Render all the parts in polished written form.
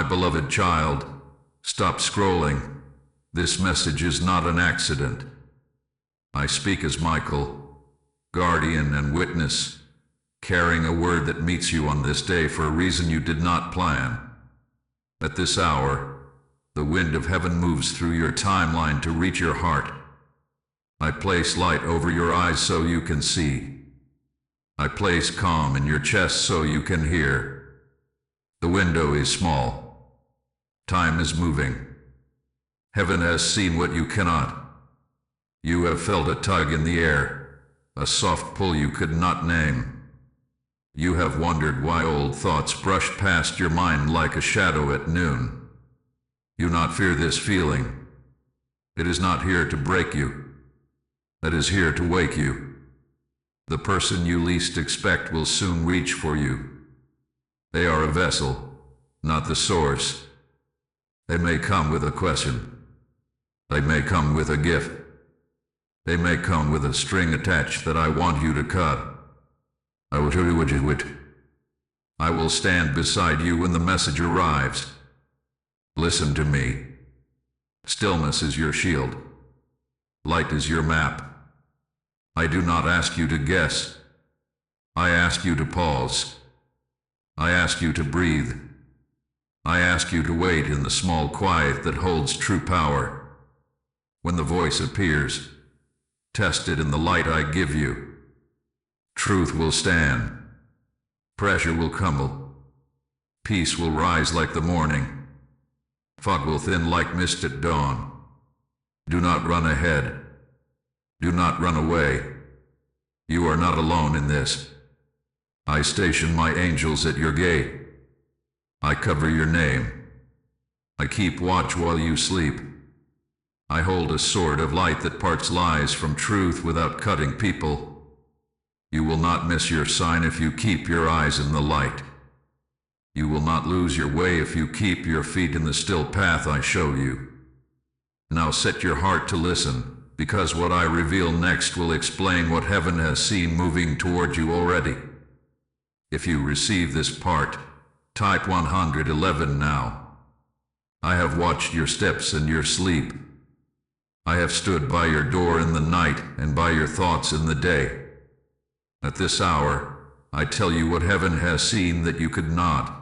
beloved child, stop scrolling. This message is not an accident. I speak as Michael, guardian and witness, carrying a word that meets you on this day for a reason you did not plan. At this hour, the wind of heaven moves through your timeline to reach your heart. I place light over your eyes so you can see. I place calm in your chest so you can hear. The window is small. Time is moving. Heaven has seen what you cannot. You have felt a tug in the air, a soft pull you could not name. You have wondered why old thoughts brush past your mind like a shadow at noon. You not fear this feeling. It is not here to break you. It is here to wake you. The person you least expect will soon reach for you. They are a vessel, not the source. They may come with a question. They may come with a gift. They may come with a string attached that I want you to cut. I will show you what you would. I will stand beside you when the message arrives. Listen to me. Stillness is your shield. Light is your map. I do not ask you to guess. I ask you to pause. I ask you to breathe. I ask you to wait in the small quiet that holds true power. When the voice appears, test it in the light I give you. Truth will stand. Pressure will crumble. Peace will rise like the morning. Fog will thin like mist at dawn. Do not run ahead. Do not run away. You are not alone in this. I station my angels at your gate. I cover your name. I keep watch while you sleep. I hold a sword of light that parts lies from truth without cutting people. You will not miss your sign if you keep your eyes in the light. You will not lose your way if you keep your feet in the still path I show you. Now set your heart to listen, because what I reveal next will explain what heaven has seen moving toward you already. If you receive this part, type 111 now. I have watched your steps and your sleep. I have stood by your door in the night and by your thoughts in the day. At this hour, I tell you what heaven has seen that you could not.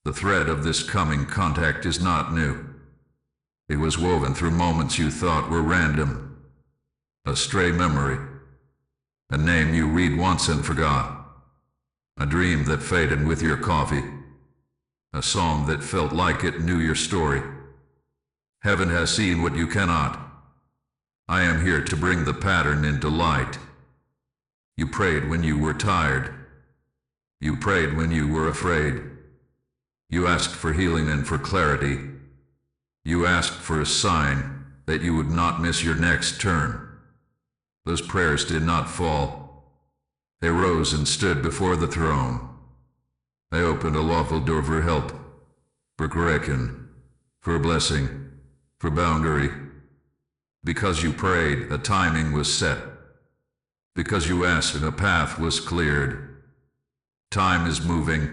The thread of this coming contact is not new. It was woven through moments you thought were random. A stray memory. A name you read once and forgot. A dream that faded with your coffee. A song that felt like it knew your story. Heaven has seen what you cannot. I am here to bring the pattern into light. You prayed when you were tired. You prayed when you were afraid. You asked for healing and for clarity. You asked for a sign that you would not miss your next turn. Those prayers did not fall. They rose and stood before the throne. They opened a lawful door for help, for correction, for blessing, for boundary. Because you prayed, a timing was set. Because you asked, a path was cleared. Time is moving,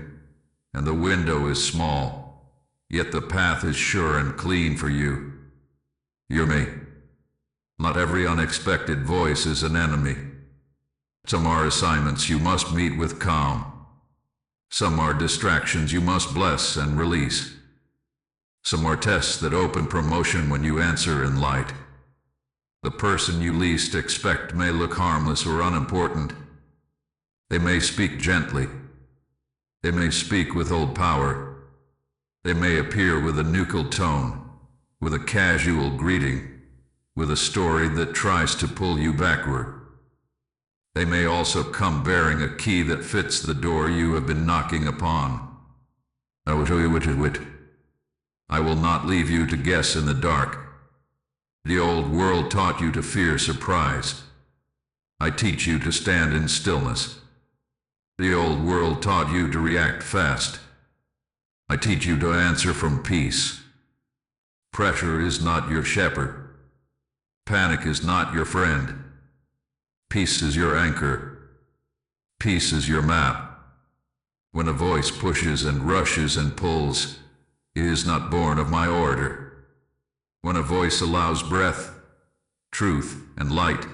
and the window is small, yet the path is sure and clean for you. Hear me. Not every unexpected voice is an enemy. Some are assignments you must meet with calm. Some are distractions you must bless and release. Some are tests that open promotion when you answer in light. The person you least expect may look harmless or unimportant. They may speak gently. They may speak with old power. They may appear with a neutral tone, with a casual greeting, with a story that tries to pull you backward. They may also come bearing a key that fits the door you have been knocking upon. I will show you which is which. I will not leave you to guess in the dark. The old world taught you to fear surprise. I teach you to stand in stillness. The old world taught you to react fast. I teach you to answer from peace. Pressure is not your shepherd. Panic is not your friend. Peace is your anchor. Peace is your map. When a voice pushes and rushes and pulls, It is not born of my order. When a voice allows breath, truth, and light,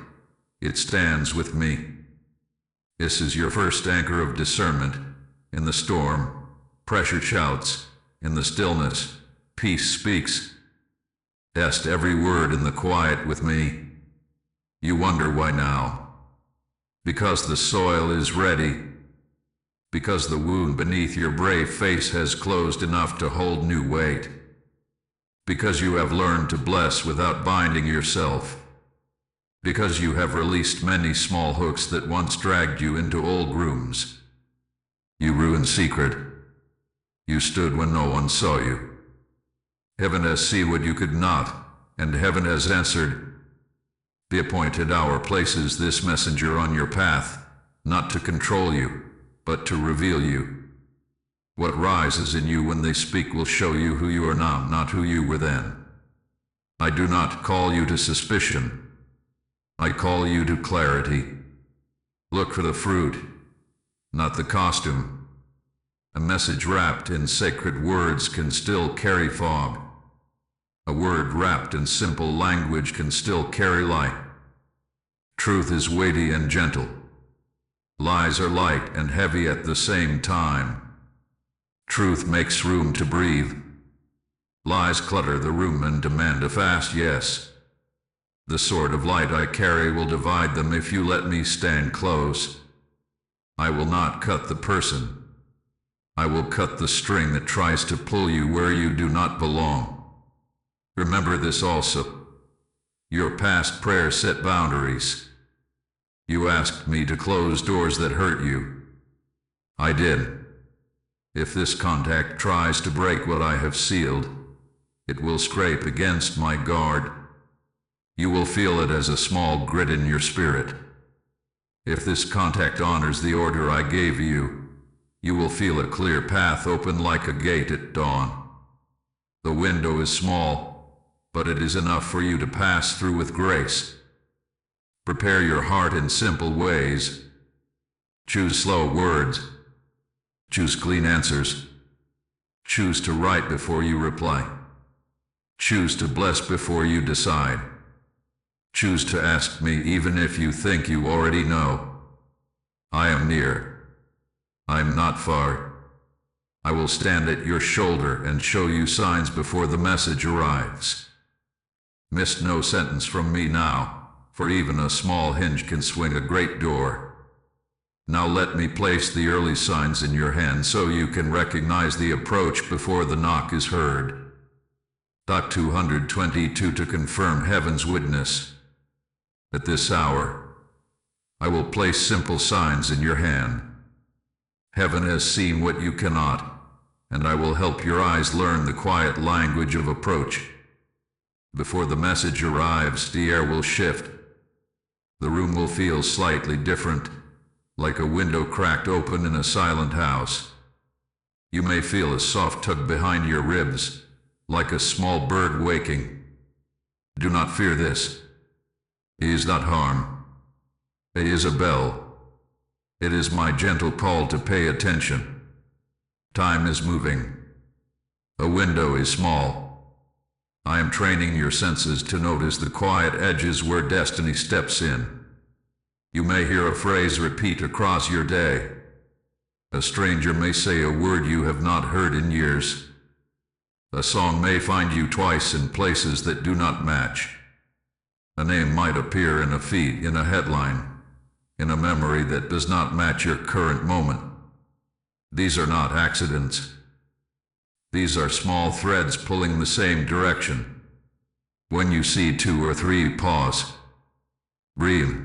it stands with me. This is your first anchor of discernment. In the storm, pressure shouts. In the stillness, peace speaks. Test every word in the quiet with me. You wonder why now? Because the soil is ready. Because the wound beneath your brave face has closed enough to hold new weight. Because you have learned to bless without binding yourself. Because you have released many small hooks that once dragged you into old rooms. You ruined secret. You stood when no one saw you. Heaven has seen what you could not, and heaven has answered. The appointed hour places this messenger on your path, not to control you, but to reveal you. What rises in you when they speak will show you who you are now, not who you were then. I do not call you to suspicion. I call you to clarity. Look for the fruit, not the costume. A message wrapped in sacred words can still carry fog. A word wrapped in simple language can still carry light. Truth is weighty and gentle. Lies are light and heavy at the same time. Truth makes room to breathe. Lies clutter the room and demand a fast yes. The sword of light I carry will divide them if you let me stand close. I will not cut the person. I will cut the string that tries to pull you where you do not belong. Remember this also. Your past prayers set boundaries. You asked me to close doors that hurt you. I did. If this contact tries to break what I have sealed, it will scrape against my guard. You will feel it as a small grit in your spirit. If this contact honors the order I gave you, you will feel a clear path open like a gate at dawn. The window is small, but it is enough for you to pass through with grace. Prepare your heart in simple ways. Choose slow words. Choose clean answers. Choose to write before you reply. Choose to bless before you decide. Choose to ask me even if you think you already know. I am near. I am not far. I will stand at your shoulder and show you signs before the message arrives. Miss no sentence from me now, for even a small hinge can swing a great door. Now let me place the early signs in your hand so you can recognize the approach before the knock is heard. Doc 222 to confirm heaven's witness. At this hour, I will place simple signs in your hand. Heaven has seen what you cannot, and I will help your eyes learn the quiet language of approach. Before the message arrives, the air will shift. The room will feel slightly different, like a window cracked open in a silent house. You may feel a soft tug behind your ribs, like a small bird waking. Do not fear this. It is not harm. It is a bell. It is my gentle call to pay attention. Time is moving. A window is small. I am training your senses to notice the quiet edges where destiny steps in. You may hear a phrase repeat across your day. A stranger may say a word you have not heard in years. A song may find you twice in places that do not match. A name might appear in a feed, in a headline, in a memory that does not match your current moment. These are not accidents. These are small threads pulling the same direction. When you see 2 or 3, pause. Breathe.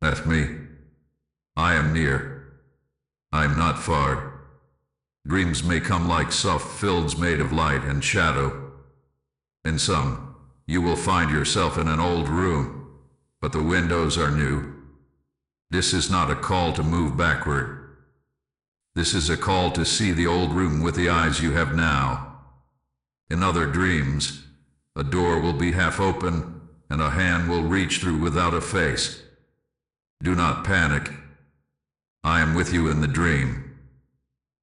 That's me. I am near. I am not far. Dreams may come like soft fields made of light and shadow. In some, you will find yourself in an old room, but the windows are new. This is not a call to move backward. This is a call to see the old room with the eyes you have now. In other dreams, a door will be half open and a hand will reach through without a face. Do not panic. I am with you in the dream.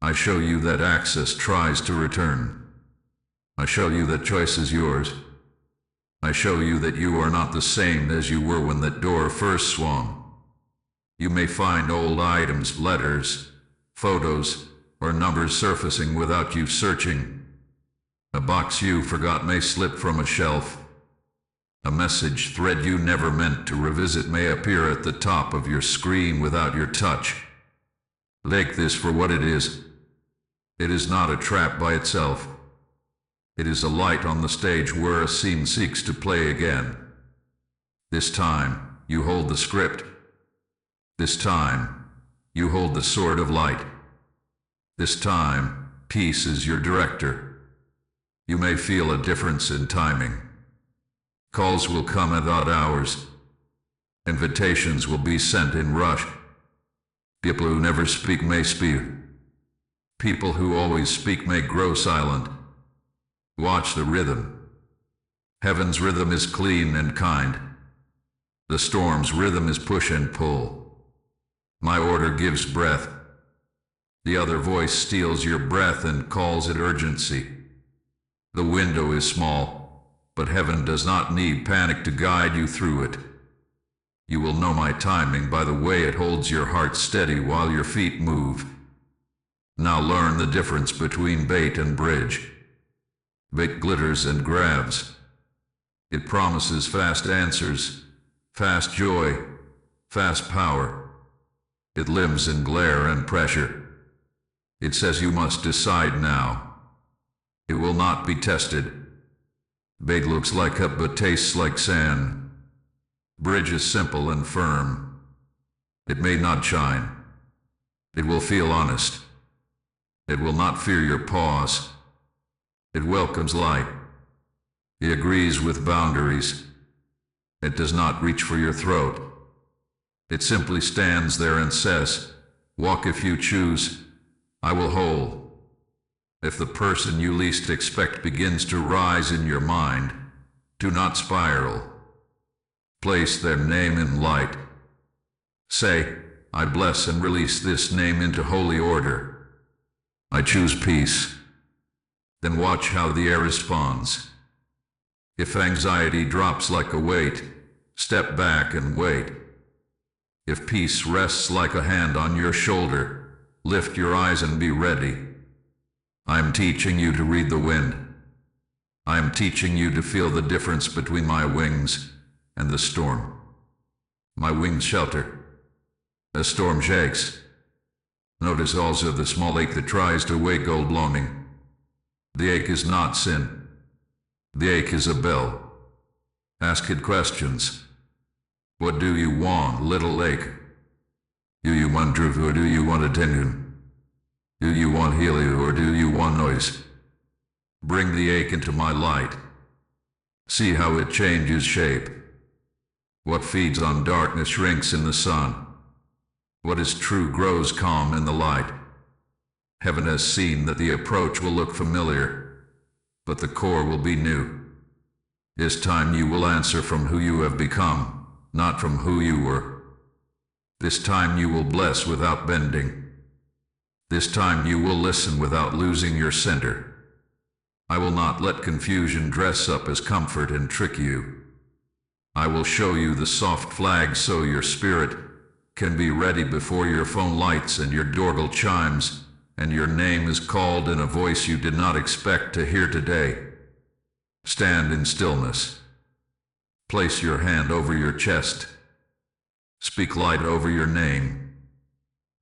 I show you that access tries to return. I show you that choice is yours. I show you that you are not the same as you were when that door first swung. You may find old items, letters, photos, or numbers surfacing without you searching. A box you forgot may slip from a shelf. A message thread you never meant to revisit may appear at the top of your screen without your touch. Take this for what it is. It is not a trap by itself. It is a light on the stage where a scene seeks to play again. This time, you hold the script. This time, you hold the sword of light. This time, peace is your director. You may feel a difference in timing. Calls will come at odd hours. Invitations will be sent in rush. People who never speak may speak. People who always speak may grow silent. Watch the rhythm. Heaven's rhythm is clean and kind. The storm's rhythm is push and pull. My order gives breath. The other voice steals your breath and calls it urgency. The window is small, but heaven does not need panic to guide you through it. You will know my timing by the way it holds your heart steady while your feet move. Now learn the difference between bait and bridge. Bait glitters and grabs. It promises fast answers, fast joy, fast power. It lives in glare and pressure. It says you must decide now. It will not be tested. Bait looks like cup but tastes like sand. Bridge is simple and firm. It may not shine. It will feel honest. It will not fear your pause. It welcomes light. It agrees with boundaries. It does not reach for your throat. It simply stands there and says, walk if you choose, I will hold. If the person you least expect begins to rise in your mind, do not spiral. Place their name in light. Say, I bless and release this name into holy order. I choose peace. Then watch how the air responds. If anxiety drops like a weight, step back and wait. If peace rests like a hand on your shoulder, lift your eyes and be ready. I am teaching you to read the wind. I am teaching you to feel the difference between my wings and the storm. My wings shelter. A storm shakes. Notice also the small ache that tries to wake old longing. The ache is not sin. The ache is a bell. Ask it questions. What do you want, little ache? Do you want truth or do you want attention? Do you want healing or do you want noise? Bring the ache into my light. See how it changes shape. What feeds on darkness shrinks in the sun. What is true grows calm in the light. Heaven has seen that the approach will look familiar, but the core will be new. This time you will answer from who you have become, not from who you were. This time you will bless without bending. This time you will listen without losing your center. I will not let confusion dress up as comfort and trick you. I will show you the soft flag so your spirit can be ready before your phone lights and your doorbell chimes, and your name is called in a voice you did not expect to hear today. Stand in stillness. Place your hand over your chest. Speak light over your name.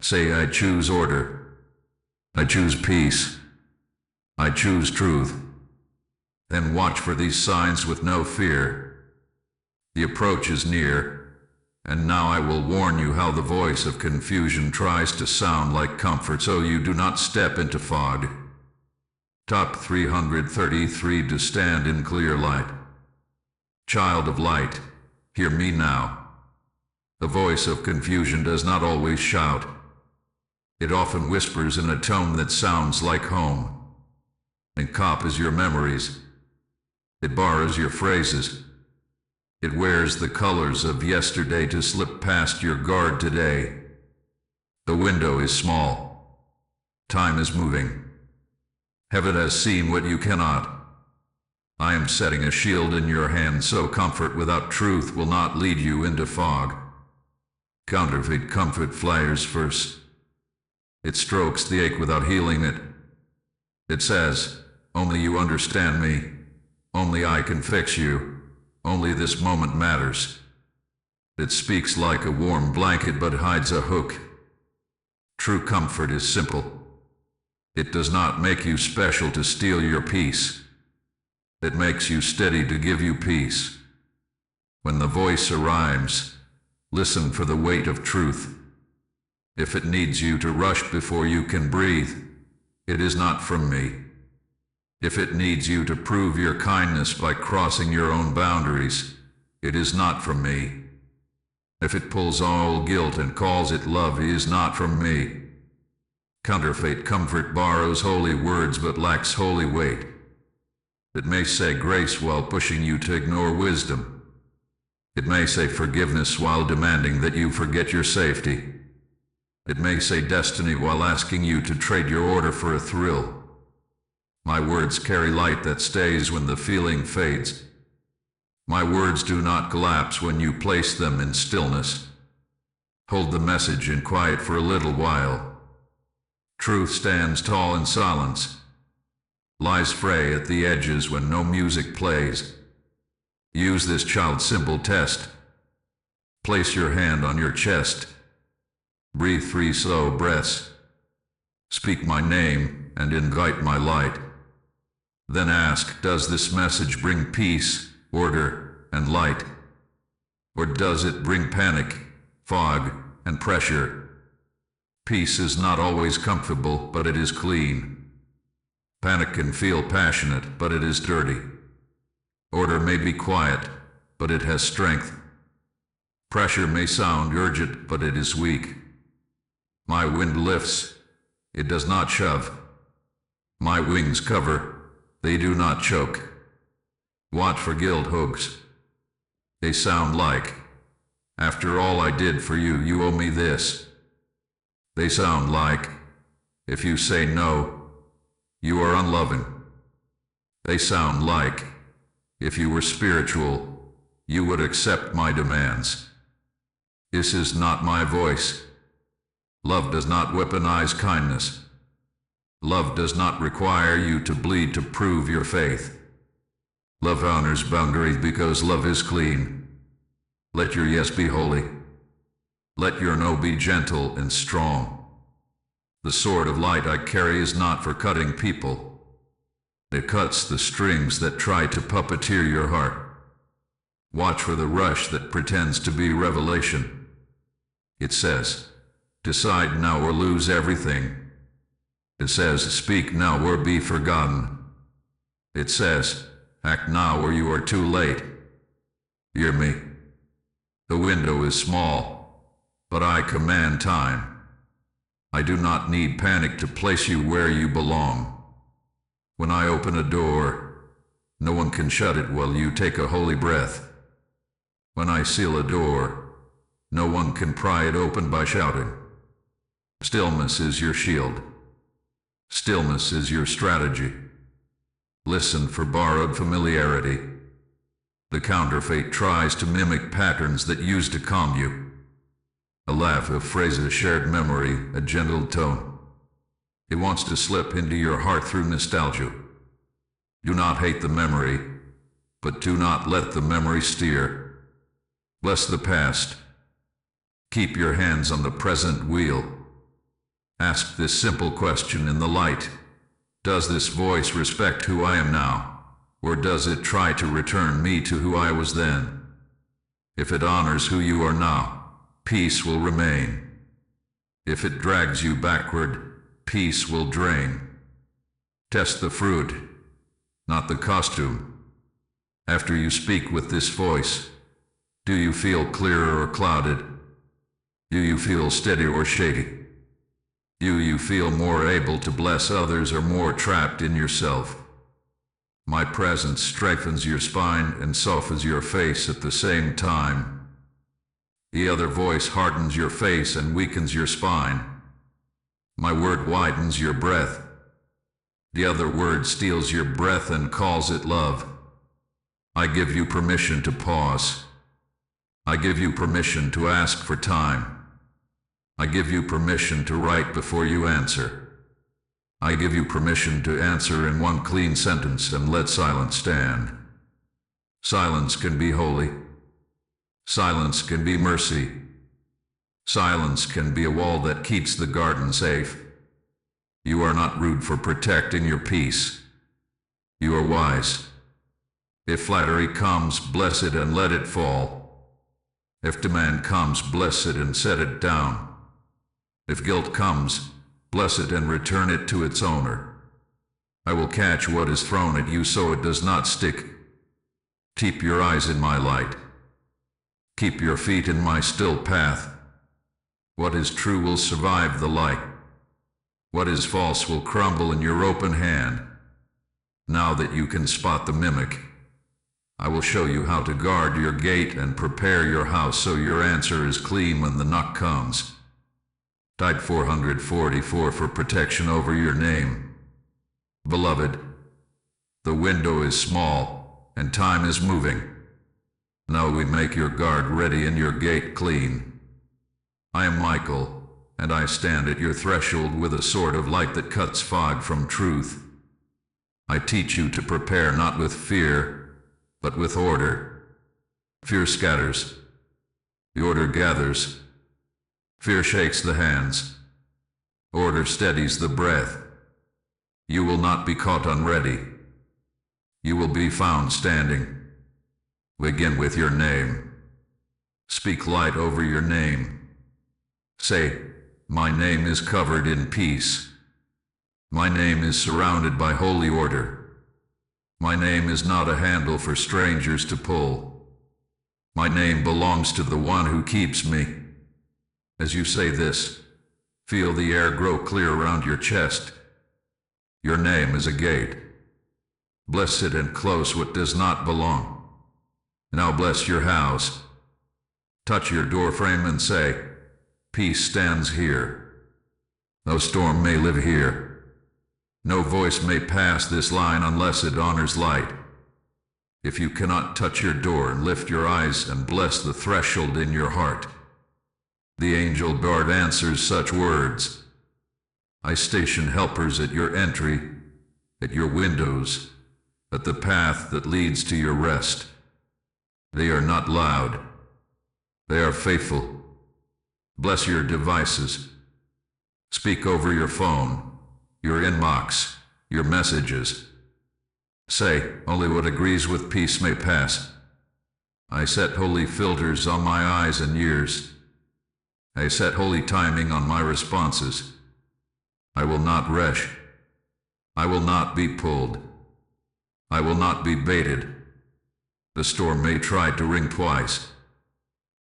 Say, I choose order. I choose peace. I choose truth. Then watch for these signs with no fear. The approach is near. And now I will warn you how the voice of confusion tries to sound like comfort so you do not step into fog. Top 333 to stand in clear light. Child of light, hear me now. The voice of confusion does not always shout. It often whispers in a tone that sounds like home. It copies your memories. It borrows your phrases. It wears the colors of yesterday to slip past your guard today. The window is small. Time is moving. Heaven has seen what you cannot. I am setting a shield in your hand so comfort without truth will not lead you into fog. Counterfeit comfort flares first. It strokes the ache without healing it. It says, only you understand me. Only I can fix you. Only this moment matters. It speaks like a warm blanket but hides a hook. True comfort is simple. It does not make you special to steal your peace. It makes you steady to give you peace. When the voice arrives, listen for the weight of truth. If it needs you to rush before you can breathe, it is not from me. If it needs you to prove your kindness by crossing your own boundaries, it is not from me. If it pulls all guilt and calls it love, it is not from me. Counterfeit comfort borrows holy words but lacks holy weight. It may say grace while pushing you to ignore wisdom. It may say forgiveness while demanding that you forget your safety. It may say destiny while asking you to trade your order for a thrill. My words carry light that stays when the feeling fades. My words do not collapse when you place them in stillness. Hold the message in quiet for a little while. Truth stands tall in silence. Lies fray at the edges when no music plays. Use this child's simple test. Place your hand on your chest. Breathe 3 slow breaths. Speak my name and invite my light. Then ask, does this message bring peace, order, and light? Or does it bring panic, fog, and pressure? Peace is not always comfortable, but it is clean. Panic can feel passionate, but it is dirty. Order may be quiet, but it has strength. Pressure may sound urgent, but it is weak. My wind lifts, it does not shove. My wings cover, they do not choke. Watch for guilt hooks. They sound like, after all I did for you, you owe me this. They sound like, if you say no, you are unloving. They sound like, if you were spiritual, you would accept my demands. This is not my voice. Love does not weaponize kindness. Love does not require you to bleed to prove your faith. Love honors boundaries because love is clean. Let your yes be holy. Let your no be gentle and strong. The sword of light I carry is not for cutting people. It cuts the strings that try to puppeteer your heart. Watch for the rush that pretends to be revelation. It says, decide now or lose everything. It says, speak now or be forgotten. It says, act now or you are too late. Hear me. The window is small, but I command time. I do not need panic to place you where you belong. When I open a door, no one can shut it while you take a holy breath. When I seal a door, no one can pry it open by shouting. Stillness is your shield. Stillness is your strategy. Listen for borrowed familiarity. The counterfeit tries to mimic patterns that used to calm you. A laugh, a phrase, a shared memory, a gentle tone. It wants to slip into your heart through nostalgia. Do not hate the memory, but do not let the memory steer. Bless the past. Keep your hands on the present wheel. Ask this simple question in the light. Does this voice respect who I am now, or does it try to return me to who I was then? If it honors who you are now, peace will remain. If it drags you backward, peace will drain. Test the fruit, not the costume. After you speak with this voice, do you feel clearer or clouded? Do you feel steady or shady? Do you feel more able to bless others or more trapped in yourself? My presence strengthens your spine and softens your face at the same time. The other voice hardens your face and weakens your spine. My word widens your breath. The other word steals your breath and calls it love. I give you permission to pause. I give you permission to ask for time. I give you permission to write before you answer. I give you permission to answer in one clean sentence and let silence stand. Silence can be holy. Silence can be mercy. Silence can be a wall that keeps the garden safe. You are not rude for protecting your peace. You are wise. If flattery comes, bless it and let it fall. If demand comes, bless it and set it down. If guilt comes, bless it and return it to its owner. I will catch what is thrown at you so it does not stick. Keep your eyes in my light. Keep your feet in my still path. What is true will survive the light. What is false will crumble in your open hand. Now that you can spot the mimic, I will show you how to guard your gate and prepare your house so your answer is clean when the knock comes. Type 444 for protection over your name. Beloved, the window is small and time is moving. Now we make your guard ready and your gate clean. I am Michael, and I stand at your threshold with a sword of light that cuts fog from truth. I teach you to prepare not with fear, but with order. Fear scatters. The order gathers. Fear shakes the hands. Order steadies the breath. You will not be caught unready. You will be found standing. Begin with your name. Speak light over your name. Say, my name is covered in peace. My name is surrounded by holy order. My name is not a handle for strangers to pull. My name belongs to the one who keeps me. As you say this, feel the air grow clear around your chest. Your name is a gate. Bless it and close what does not belong. Now bless your house. Touch your doorframe and say, peace stands here. No storm may live here. No voice may pass this line unless it honors light. If you cannot touch your door, lift your eyes and bless the threshold in your heart. The angel guard answers such words. I station helpers at your entry, at your windows, at the path that leads to your rest. They are not loud. They are faithful. Bless your devices. Speak over your phone, your inbox, your messages. Say, only what agrees with peace may pass. I set holy filters on my eyes and ears. I set holy timing on my responses. I will not rush. I will not be pulled. I will not be baited. The storm may try to ring twice.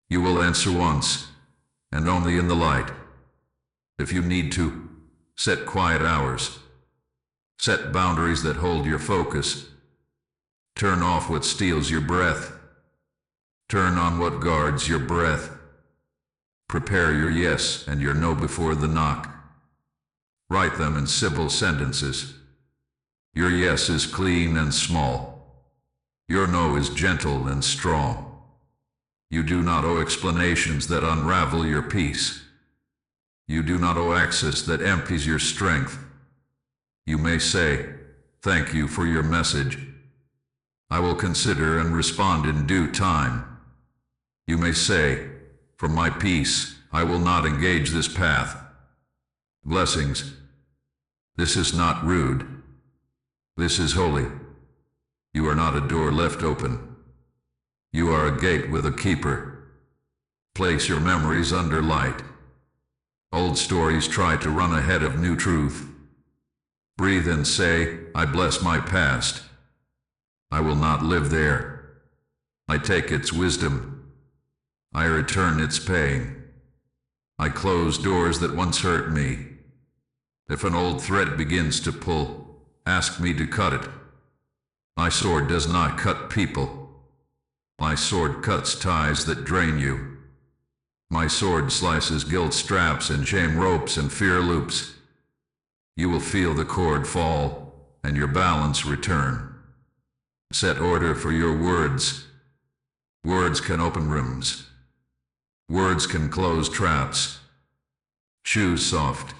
You will answer once, and only in the light. If you need to, set quiet hours. Set boundaries that hold your focus. Turn off what steals your breath. Turn on what guards your breath. Prepare your yes and your no before the knock. Write them in simple sentences. Your yes is clean and small. Your no is gentle and strong. You do not owe explanations that unravel your peace. You do not owe access that empties your strength. You may say, thank you for your message. I will consider and respond in due time. You may say, for my peace, I will not engage this path. Blessings. This is not rude. This is holy. You are not a door left open. You are a gate with a keeper. Place your memories under light. Old stories try to run ahead of new truth. Breathe and say, I bless my past. I will not live there. I take its wisdom. I return its pain. I close doors that once hurt me. If an old thread begins to pull, ask me to cut it. My sword does not cut people. My sword cuts ties that drain you. My sword slices guilt straps and shame ropes and fear loops. You will feel the cord fall and your balance return. Set order for your words. Words can open rooms. Words can close traps. Choose soft,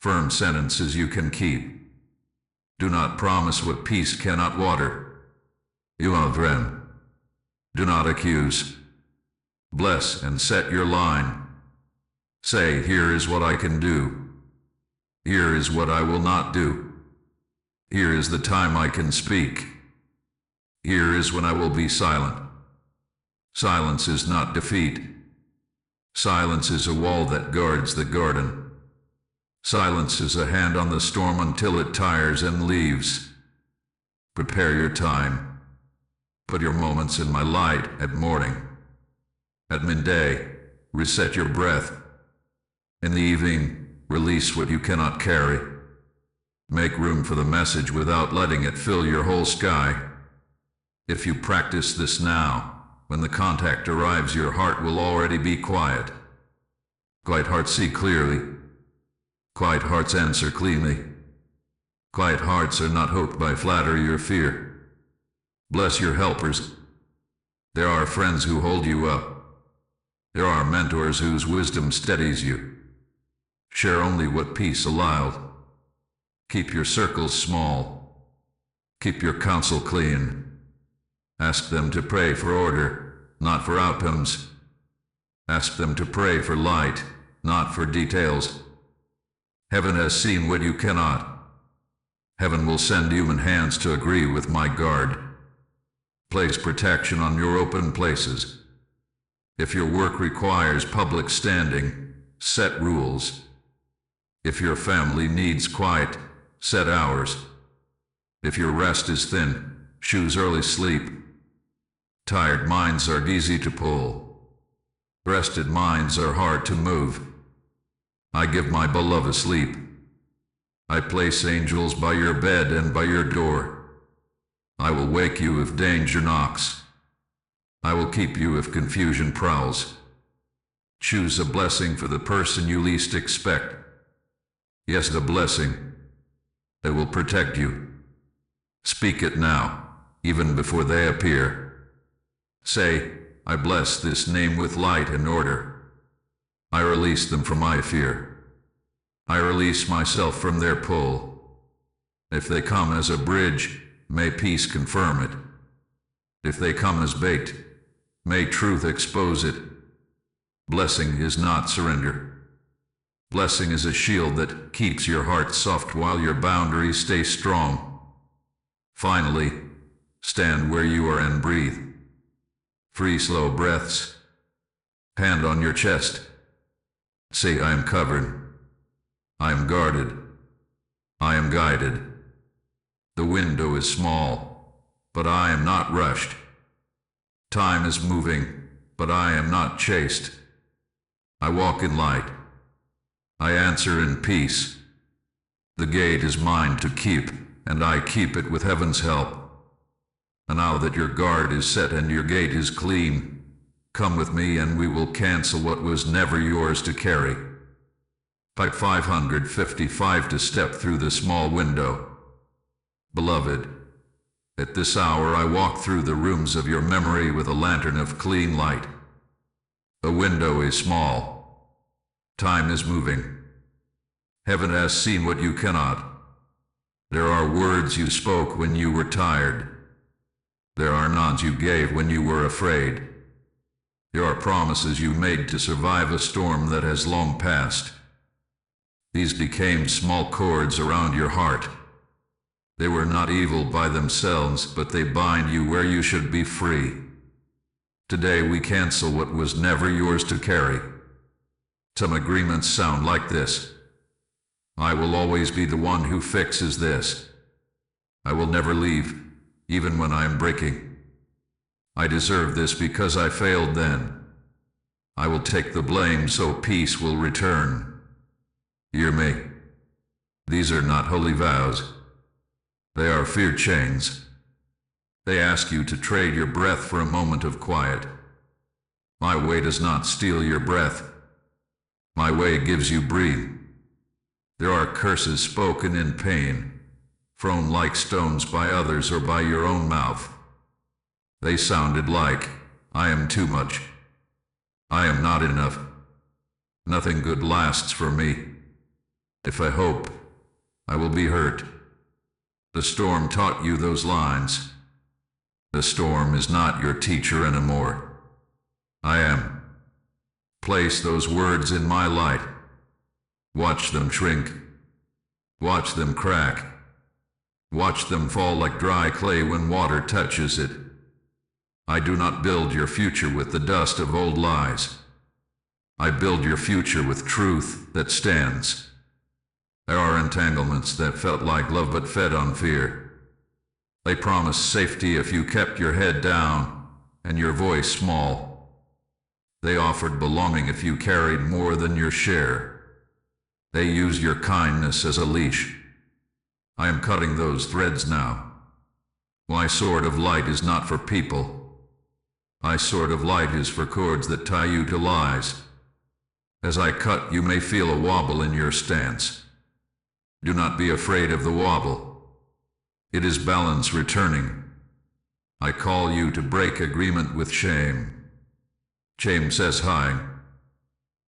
firm sentences you can keep. Do not promise what peace cannot water. You avren. Do not accuse. Bless and set your line. Say, here is what I can do. Here is what I will not do. Here is the time I can speak. Here is when I will be silent. Silence is not defeat. Silence is a wall that guards the garden. Silence is a hand on the storm until it tires and leaves. Prepare your time. Put your moments in my light at morning. At midday, reset your breath. In the evening, release what you cannot carry. Make room for the message without letting it fill your whole sky. If you practice this now, when the contact arrives, your heart will already be quiet. Quiet hearts see clearly. Quiet hearts answer cleanly. Quiet hearts are not hooked by flattery or fear. Bless your helpers. There are friends who hold you up. There are mentors whose wisdom steadies you. Share only what peace allowed. Keep your circles small. Keep your counsel clean. Ask them to pray for order, not for outcomes. Ask them to pray for light, not for details. Heaven has seen what you cannot. Heaven will send human hands to agree with my guard. Place protection on your open places. If your work requires public standing, set rules. If your family needs quiet, set hours. If your rest is thin, choose early sleep. Tired minds are easy to pull. Rested minds are hard to move. I give my beloved sleep. I place angels by your bed and by your door. I will wake you if danger knocks. I will keep you if confusion prowls. Choose a blessing for the person you least expect. Yes, the blessing that will protect you. Speak it now, even before they appear. Say, I bless this name with light and order. I release them from my fear. I release myself from their pull. If they come as a bridge, may peace confirm it. If they come as bait, may truth expose it. Blessing is not surrender. Blessing is a shield that keeps your heart soft while your boundaries stay strong. Finally, stand where you are and breathe. Free slow breaths. Hand on your chest. Say, I am covered. I am guarded. I am guided. The window is small, but I am not rushed. Time is moving, but I am not chased. I walk in light. I answer in peace. The gate is mine to keep, and I keep it with heaven's help. And now that your guard is set and your gate is clean, come with me and we will cancel what was never yours to carry. Pipe 555 to step through the small window. Beloved, at this hour I walk through the rooms of your memory with a lantern of clean light. The window is small. Time is moving. Heaven has seen what you cannot. There are words you spoke when you were tired. There are nods you gave when you were afraid. There are promises you made to survive a storm that has long passed. These became small cords around your heart. They were not evil by themselves, but they bind you where you should be free. Today we cancel what was never yours to carry. Some agreements sound like this. I will always be the one who fixes this. I will never leave, even when I am breaking. I deserve this because I failed then. I will take the blame so peace will return. Hear me. These are not holy vows. They are fear chains. They ask you to trade your breath for a moment of quiet. My way does not steal your breath. My way gives you breathe. There are curses spoken in pain, thrown like stones by others or by your own mouth. They sounded like, I am too much. I am not enough. Nothing good lasts for me. If I hope, I will be hurt. The storm taught you those lines. The storm is not your teacher anymore. I am. Place those words in my light. Watch them shrink. Watch them crack. Watch them fall like dry clay when water touches it. I do not build your future with the dust of old lies. I build your future with truth that stands. There are entanglements that felt like love but fed on fear. They promised safety if you kept your head down and your voice small. They offered belonging if you carried more than your share. They used your kindness as a leash. I am cutting those threads now. My sword of light is not for people. My sword of light is for cords that tie you to lies. As I cut, you may feel a wobble in your stance. Do not be afraid of the wobble. It is balance returning. I call you to break agreement with shame. Shame says hi.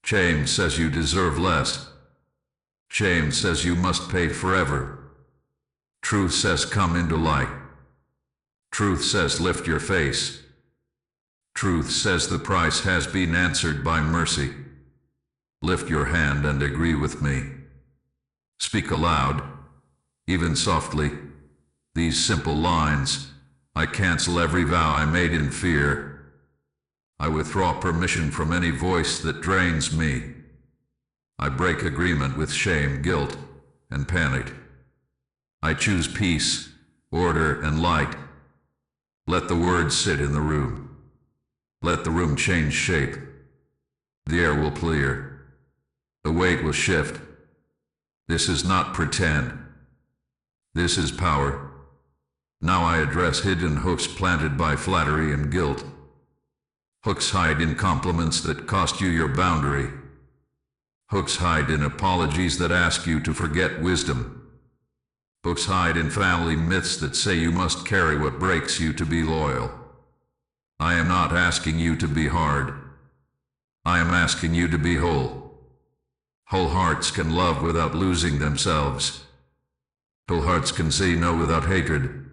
Shame says you deserve less. Shame says you must pay forever. Truth says come into light. Truth says lift your face. Truth says the price has been answered by mercy. Lift your hand and agree with me. Speak aloud, even softly, these simple lines. I cancel every vow I made in fear. I withdraw permission from any voice that drains me. I break agreement with shame, guilt, and panic. I choose peace, order, and light. Let the words sit in the room. Let the room change shape. The air will clear. The weight will shift. This is not pretend. This is power. Now I address hidden hooks planted by flattery and guilt. Hooks hide in compliments that cost you your boundary. Hooks hide in apologies that ask you to forget wisdom. Hooks hide in family myths that say you must carry what breaks you to be loyal. I am not asking you to be hard. I am asking you to be whole. Whole hearts can love without losing themselves. Whole hearts can say no without hatred.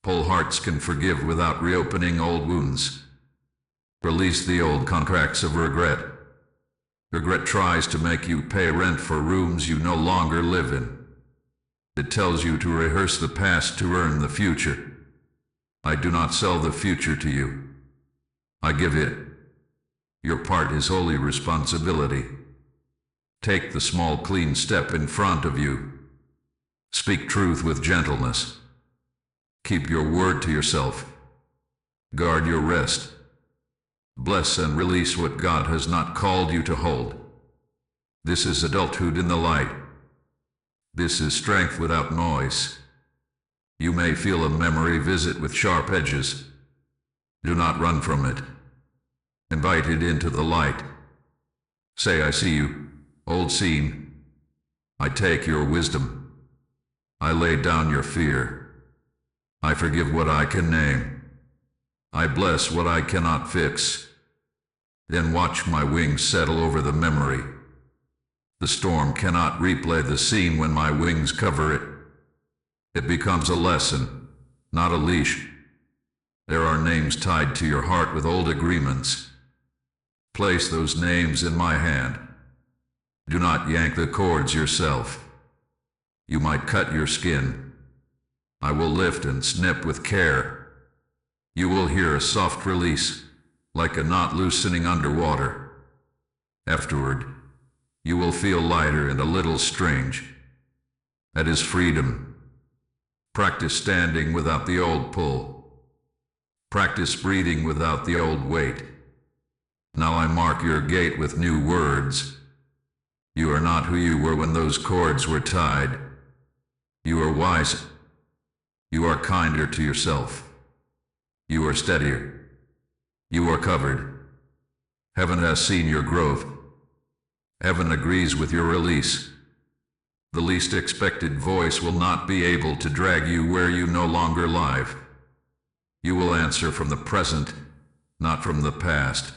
Whole hearts can forgive without reopening old wounds. Release the old contracts of regret. Regret tries to make you pay rent for rooms you no longer live in. It tells you to rehearse the past to earn the future. I do not sell the future to you. I give it. Your part is wholly responsibility. Take the small clean step in front of you. Speak truth with gentleness. Keep your word to yourself. Guard your rest. Bless and release what God has not called you to hold. This is adulthood in the light. This is strength without noise. You may feel a memory visit with sharp edges. Do not run from it. Invite it into the light. Say, I see you, old scene. I take your wisdom. I lay down your fear. I forgive what I can name. I bless what I cannot fix. Then watch my wings settle over the memory. The storm cannot replay the scene when my wings cover it. It becomes a lesson, not a leash. There are names tied to your heart with old agreements. Place those names in my hand. Do not yank the cords yourself. You might cut your skin. I will lift and snip with care. You will hear a soft release, like a knot loosening underwater. Afterward, you will feel lighter and a little strange. That is freedom. Practice standing without the old pull. Practice breathing without the old weight. Now I mark your gate with new words. You are not who you were when those cords were tied. You are wiser. You are kinder to yourself. You are steadier. You are covered. Heaven has seen your growth. Heaven agrees with your release. The least expected voice will not be able to drag you where you no longer live. You will answer from the present, not from the past.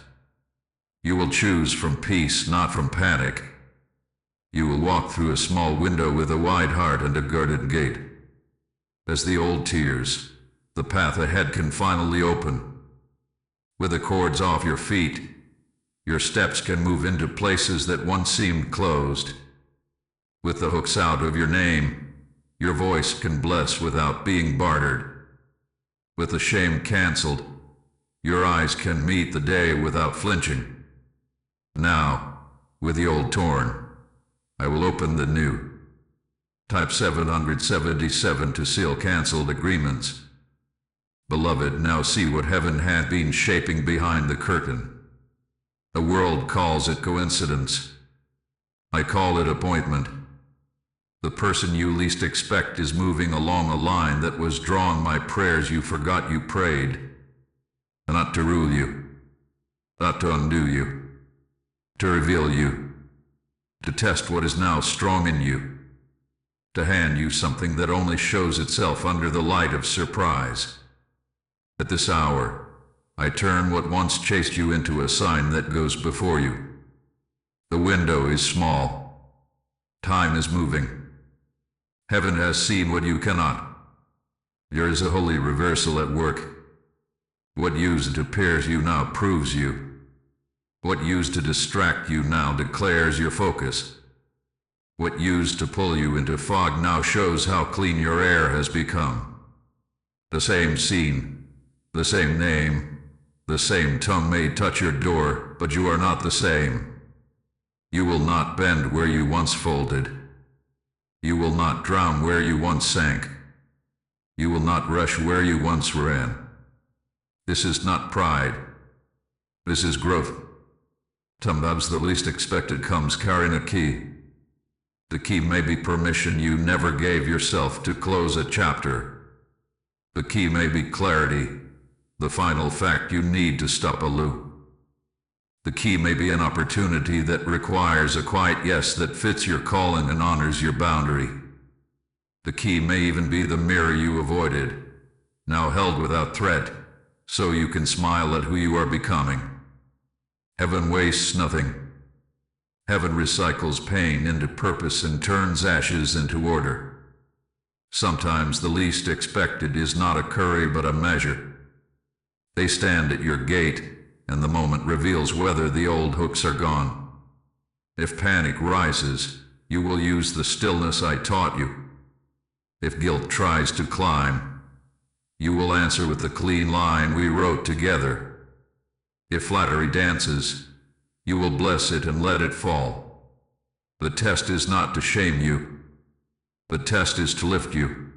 You will choose from peace, not from panic. You will walk through a small window with a wide heart and a guarded gate. As the old tears, the path ahead can finally open. With the cords off your feet, your steps can move into places that once seemed closed. With the hooks out of your name, your voice can bless without being bartered. With the shame canceled, your eyes can meet the day without flinching. Now, with the old torn, I will open the new. Type 777 to seal canceled agreements. Beloved, now see what heaven had been shaping behind the curtain. The world calls it coincidence. I call it appointment. The person you least expect is moving along a line that was drawn by prayers you forgot you prayed. Not to rule you, not to undo you, to reveal you, to test what is now strong in you, to hand you something that only shows itself under the light of surprise. At this hour, I turn what once chased you into a sign that goes before you. The window is small. Time is moving. Heaven has seen what you cannot. There is a holy reversal at work. What used to pierce you now proves you. What used to distract you now declares your focus. What used to pull you into fog now shows how clean your air has become. The same scene, the same name, the same tongue may touch your door, but you are not the same. You will not bend where you once folded. You will not drown where you once sank. You will not rush where you once ran. This is not pride. This is growth. Sometimes the least expected comes carrying a key. The key may be permission you never gave yourself to close a chapter. The key may be clarity, the final fact you need to stop a loop. The key may be an opportunity that requires a quiet yes that fits your calling and honors your boundary. The key may even be the mirror you avoided, now held without threat, so you can smile at who you are becoming. Heaven wastes nothing. Heaven recycles pain into purpose and turns ashes into order. Sometimes the least expected is not a curry but a measure. They stand at your gate, and the moment reveals whether the old hooks are gone. If panic rises, you will use the stillness I taught you. If guilt tries to climb, you will answer with the clean line we wrote together. If flattery dances, you will bless it and let it fall. The test is not to shame you. The test is to lift you.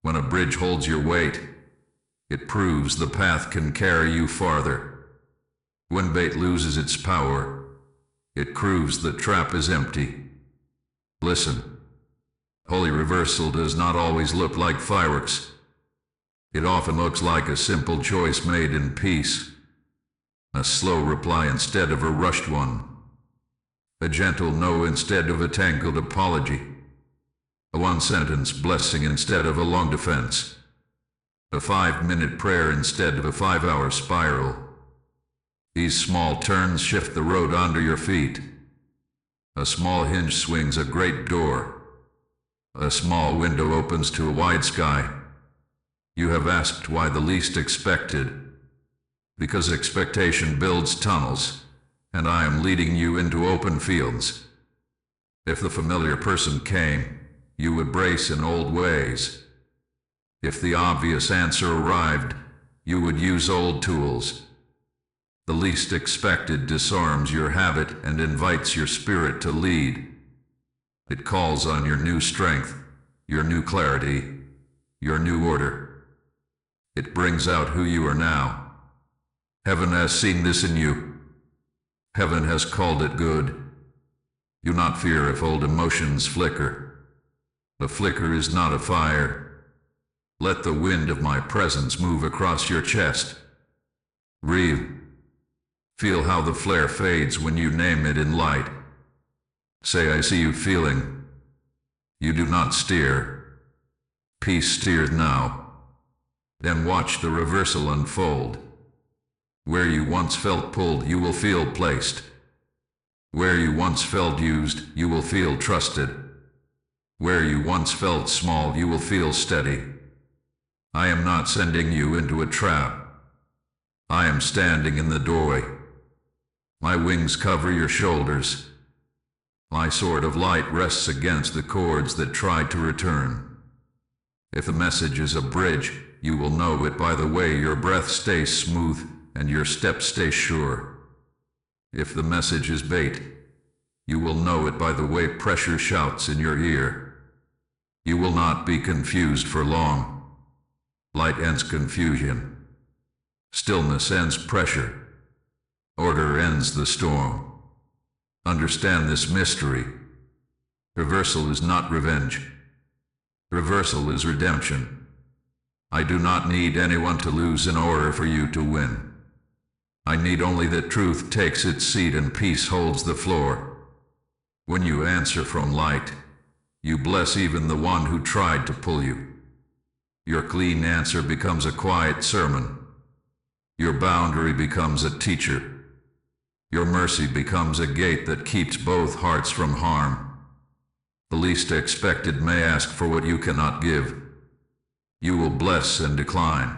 When a bridge holds your weight, it proves the path can carry you farther. When bait loses its power, it proves the trap is empty. Listen. Holy reversal does not always look like fireworks. It often looks like a simple choice made in peace. A slow reply instead of a rushed one. A gentle no instead of a tangled apology. A one-sentence blessing instead of a long defense. A 5-minute prayer instead of a 5-hour spiral. These small turns shift the road under your feet. A small hinge swings a great door. A small window opens to a wide sky. You have asked why the least expected. Because expectation builds tunnels, and I am leading you into open fields. If the familiar person came, you would brace in old ways. If the obvious answer arrived, you would use old tools. The least expected disarms your habit and invites your spirit to lead. It calls on your new strength, your new clarity, your new order. It brings out who you are now. Heaven has seen this in you. Heaven has called it good. Do not fear if old emotions flicker. The flicker is not a fire. Let the wind of my presence move across your chest. Breathe. Feel how the flare fades when you name it in light. Say, I see you feeling. You do not steer. Peace steers now. Then watch the reversal unfold. Where you once felt pulled, you will feel placed. Where you once felt used, you will feel trusted. Where you once felt small, you will feel steady. I am not sending you into a trap. I am standing in the doorway. My wings cover your shoulders. My sword of light rests against the cords that tried to return. If the message is a bridge, you will know it by the way your breath stays smooth and your steps stay sure. If the message is bait, you will know it by the way pressure shouts in your ear. You will not be confused for long. Light ends confusion. Stillness ends pressure. Order ends the storm. Understand this mystery. Reversal is not revenge. Reversal is redemption. I do not need anyone to lose in order for you to win. I need only that truth takes its seat and peace holds the floor. When you answer from light, you bless even the one who tried to pull you. Your clean answer becomes a quiet sermon. Your boundary becomes a teacher. Your mercy becomes a gate that keeps both hearts from harm. The least expected may ask for what you cannot give. You will bless and decline.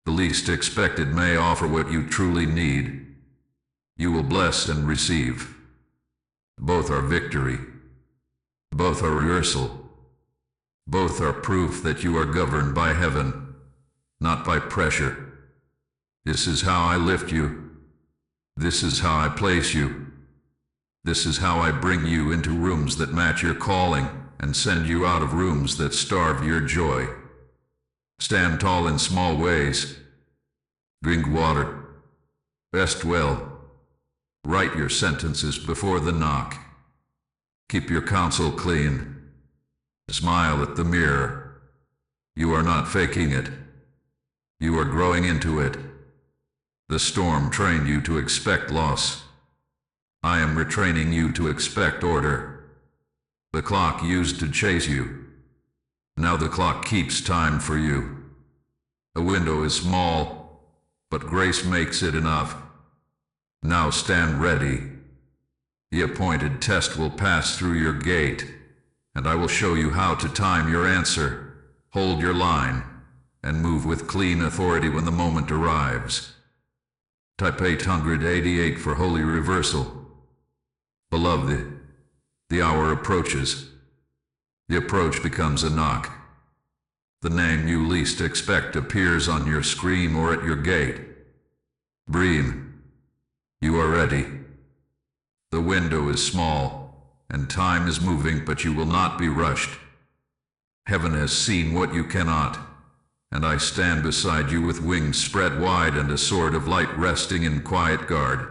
The least expected may offer what you truly need. You will bless and receive. Both are victory. Both are rehearsal. Both are proof that you are governed by heaven, not by pressure. This is how I lift you. This is how I place you. This is how I bring you into rooms that match your calling and send you out of rooms that starve your joy. Stand tall in small ways. Drink water. Rest well. Write your sentences before the knock. Keep your counsel clean. Smile at the mirror. You are not faking it. You are growing into it. The storm trained you to expect loss. I am retraining you to expect order. The clock used to chase you. Now the clock keeps time for you. The window is small, but grace makes it enough. Now stand ready. The appointed test will pass through your gate, and I will show you how to time your answer, hold your line, and move with clean authority when the moment arrives. Type 888 for holy reversal. Beloved, the hour approaches. The approach becomes a knock. The name you least expect appears on your screen or at your gate. Breathe. You are ready. The window is small, and time is moving, but you will not be rushed. Heaven has seen what you cannot, and I stand beside you with wings spread wide and a sword of light resting in quiet guard.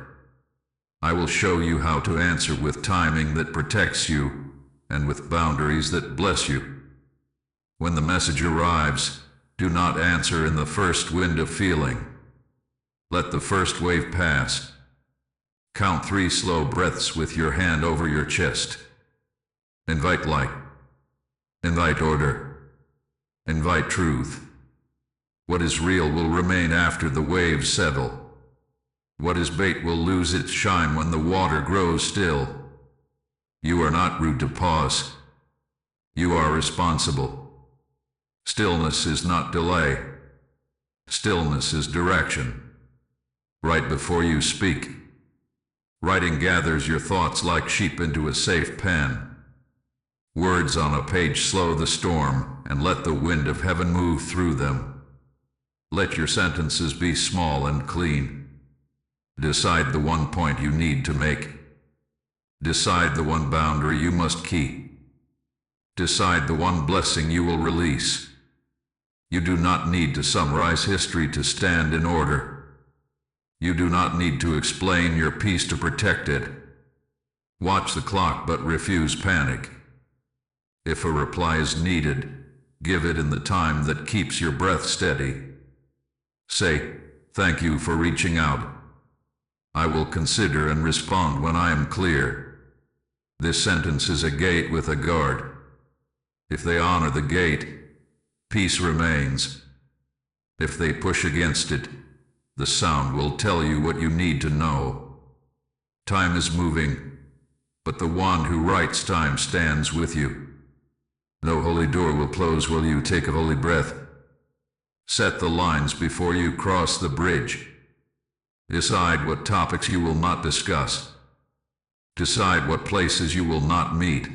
I will show you how to answer with timing that protects you, and with boundaries that bless you. When the message arrives, do not answer in the first wind of feeling. Let the first wave pass. Count 3 slow breaths with your hand over your chest. Invite light. Invite order. Invite truth. What is real will remain after the waves settle. What is bait will lose its shine when the water grows still. You are not rude to pause. You are responsible. Stillness is not delay. Stillness is direction. Right before you speak. Writing gathers your thoughts like sheep into a safe pen. Words on a page slow the storm and let the wind of heaven move through them. Let your sentences be small and clean. Decide the one point you need to make. Decide the one boundary you must keep. Decide the one blessing you will release. You do not need to summarize history to stand in order. You do not need to explain your peace to protect it. Watch the clock but refuse panic. If a reply is needed, give it in the time that keeps your breath steady. Say, "Thank you for reaching out. I will consider and respond when I am clear." This sentence is a gate with a guard. If they honor the gate, peace remains. If they push against it, the sound will tell you what you need to know. Time is moving, but the one who writes time stands with you. No holy door will close while you take a holy breath. Set the lines before you cross the bridge. Decide what topics you will not discuss. Decide what places you will not meet.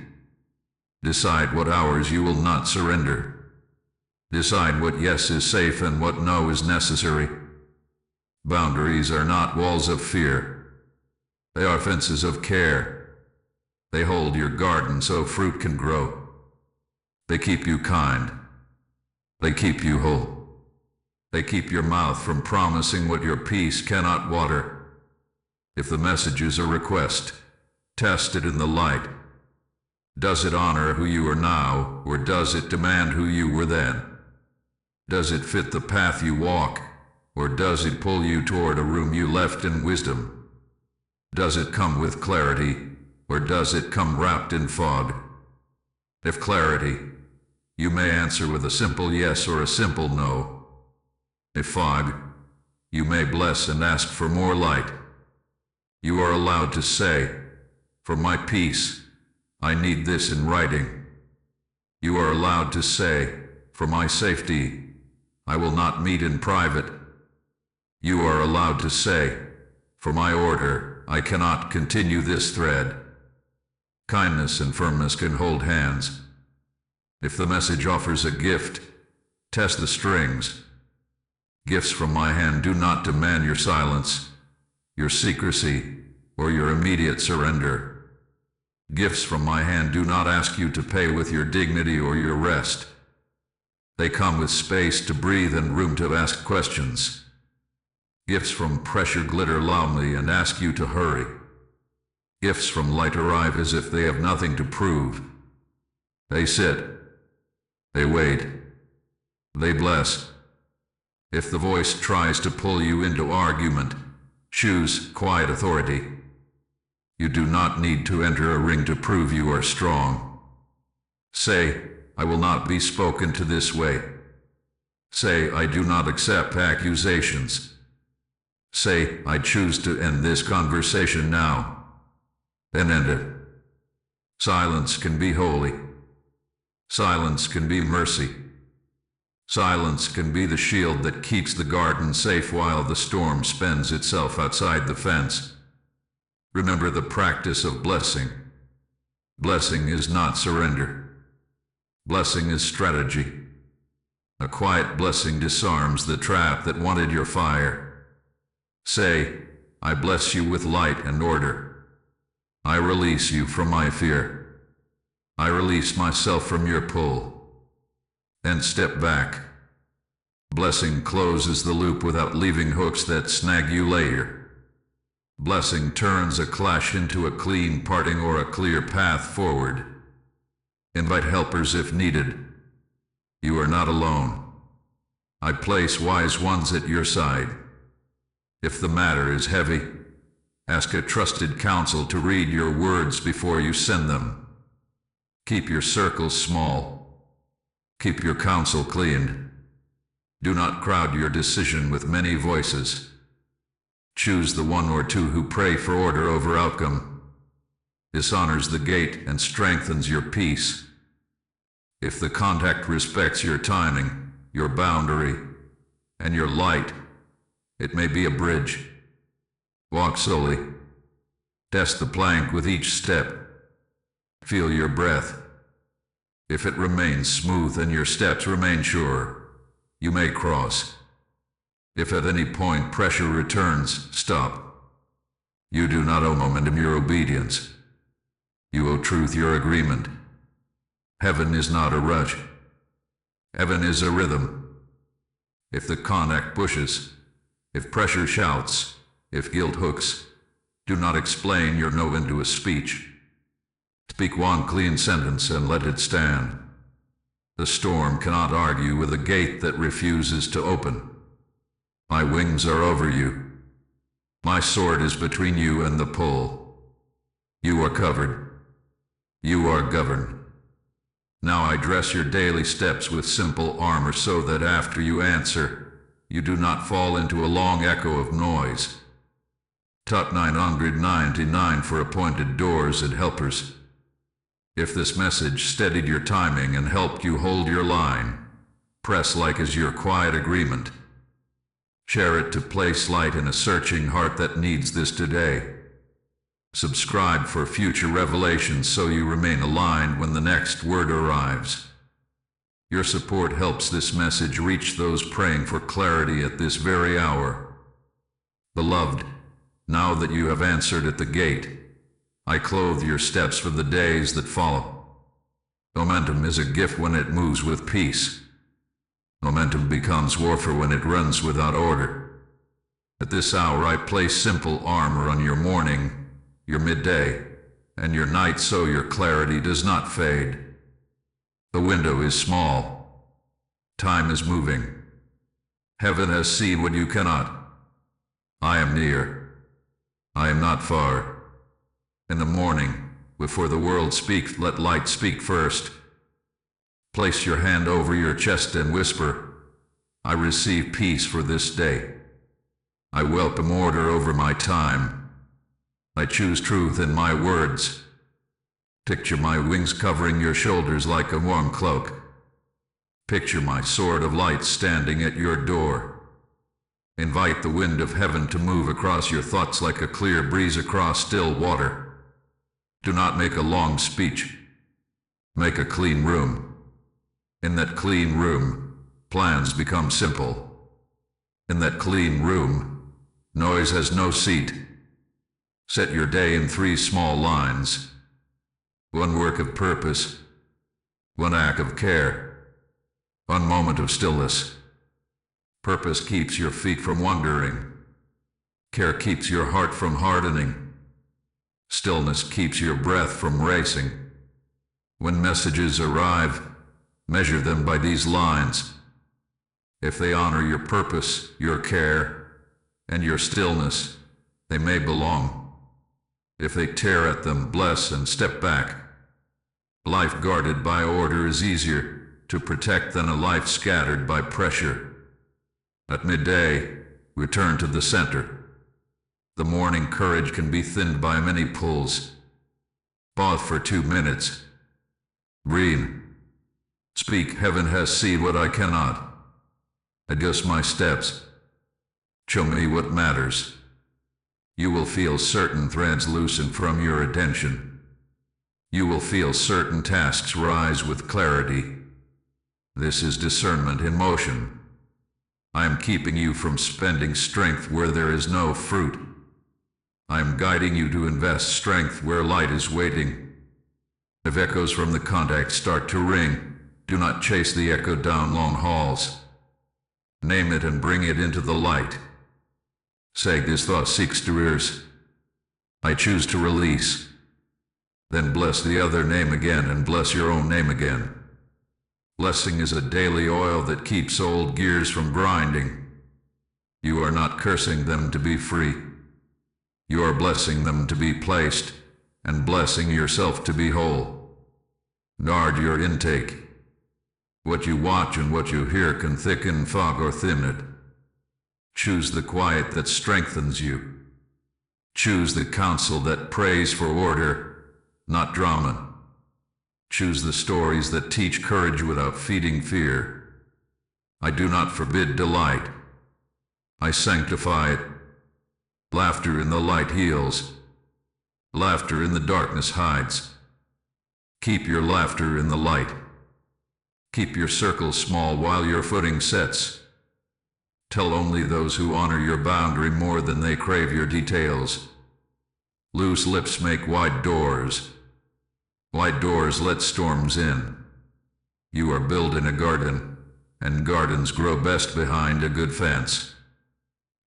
Decide what hours you will not surrender. Decide what yes is safe and what no is necessary. Boundaries are not walls of fear. They are fences of care. They hold your garden so fruit can grow. They keep you kind. They keep you whole. They keep your mouth from promising what your peace cannot water. If the message is a request, test it in the light. Does it honor who you are now, or does it demand who you were then? Does it fit the path you walk, or does it pull you toward a room you left in wisdom? Does it come with clarity, or does it come wrapped in fog? If clarity, you may answer with a simple yes or a simple no. If fog, you may bless and ask for more light. You are allowed to say, "For my peace, I need this in writing." You are allowed to say, "For my safety, I will not meet in private." You are allowed to say, "For my order, I cannot continue this thread." Kindness and firmness can hold hands. If the message offers a gift, test the strings. Gifts from my hand do not demand your silence, your secrecy, or your immediate surrender. Gifts from my hand do not ask you to pay with your dignity or your rest. They come with space to breathe and room to ask questions. Gifts from pressure glitter loudly and ask you to hurry. Gifts from light arrive as if they have nothing to prove. They sit. They wait. They bless. If the voice tries to pull you into argument, choose quiet authority. You do not need to enter a ring to prove you are strong. Say, "I will not be spoken to this way." Say, "I do not accept accusations." Say, "I choose to end this conversation now." Then end it. Silence can be holy. Silence can be mercy. Silence can be the shield that keeps the garden safe while the storm spends itself outside the fence. Remember the practice of blessing. Blessing is not surrender. Blessing is strategy. A quiet blessing disarms the trap that wanted your fire. Say, "I bless you with light and order. I release you from my fear. I release myself from your pull." Then step back. Blessing closes the loop without leaving hooks that snag you later. Blessing turns a clash into a clean parting or a clear path forward. Invite helpers if needed. You are not alone. I place wise ones at your side. If the matter is heavy, ask a trusted counsel to read your words before you send them. Keep your circles small. Keep your counsel clean. Do not crowd your decision with many voices. Choose the one or two who pray for order over outcome. This honors the gate and strengthens your peace. If the contact respects your timing, your boundary, and your light, it may be a bridge. Walk slowly. Test the plank with each step. Feel your breath. If it remains smooth and your steps remain sure, you may cross. If at any point pressure returns, stop. You do not owe momentum your obedience. You owe truth your agreement. Heaven is not a rush. Heaven is a rhythm. If the contact pushes, if pressure shouts, if guilt hooks, do not explain your no into a speech. Speak one clean sentence and let it stand. The storm cannot argue with a gate that refuses to open. My wings are over you. My sword is between you and the pull. You are covered. You are governed. Now I dress your daily steps with simple armor so that after you answer, you do not fall into a long echo of noise. Tut 999 for appointed doors and helpers. If this message steadied your timing and helped you hold your line, press like as your quiet agreement. Share it to place light in a searching heart that needs this today. Subscribe for future revelations so you remain aligned when the next word arrives. Your support helps this message reach those praying for clarity at this very hour. Beloved, now that you have answered at the gate, I clothe your steps for the days that follow. Momentum is a gift when it moves with peace. Momentum becomes warfare when it runs without order. At this hour I place simple armor on your morning, your midday, and your night so your clarity does not fade. The window is small. Time is moving. Heaven has seen what you cannot. I am near. I am not far. In the morning, before the world speaks, let light speak first. Place your hand over your chest and whisper, I receive peace for this day. I welcome order over my time. I choose truth in my words. Picture my wings covering your shoulders like a warm cloak. Picture my sword of light standing at your door. Invite the wind of heaven to move across your thoughts like a clear breeze across still water. Do not make a long speech. Make a clean room. In that clean room, plans become simple. In that clean room, noise has no seat. Set your day in 3 small lines. 1 work of purpose, 1 act of care, 1 moment of stillness. Purpose keeps your feet from wandering. Care keeps your heart from hardening. Stillness keeps your breath from racing. When messages arrive, measure them by these lines. If they honor your purpose, your care, and your stillness, they may belong. If they tear at them, bless and step back. Life guarded by order is easier to protect than a life scattered by pressure. At midday, return to the center. The morning courage can be thinned by many pulls. Pause for 2 minutes. Breathe. Speak, heaven has seen what I cannot. Adjust my steps. Show me what matters. You will feel certain threads loosen from your attention. You will feel certain tasks rise with clarity. This is discernment in motion. I am keeping you from spending strength where there is no fruit. I am guiding you to invest strength where light is waiting. If echoes from the contact start to ring, do not chase the echo down long halls. Name it and bring it into the light. Say this thought seeks to ears. I choose to release. Then bless the other name again and bless your own name again. Blessing is a daily oil that keeps old gears from grinding. You are not cursing them to be free. You are blessing them to be placed, and blessing yourself to be whole. Guard your intake. What you watch and what you hear can thicken fog or thin it. Choose the quiet that strengthens you. Choose the counsel that prays for order, not drama. Choose the stories that teach courage without feeding fear. I do not forbid delight. I sanctify it. Laughter in the light heals. Laughter in the darkness hides. Keep your laughter in the light. Keep your circle small while your footing sets. Tell only those who honor your boundary more than they crave your details. Loose lips make wide doors. Wide doors let storms in. You are building a garden, and gardens grow best behind a good fence.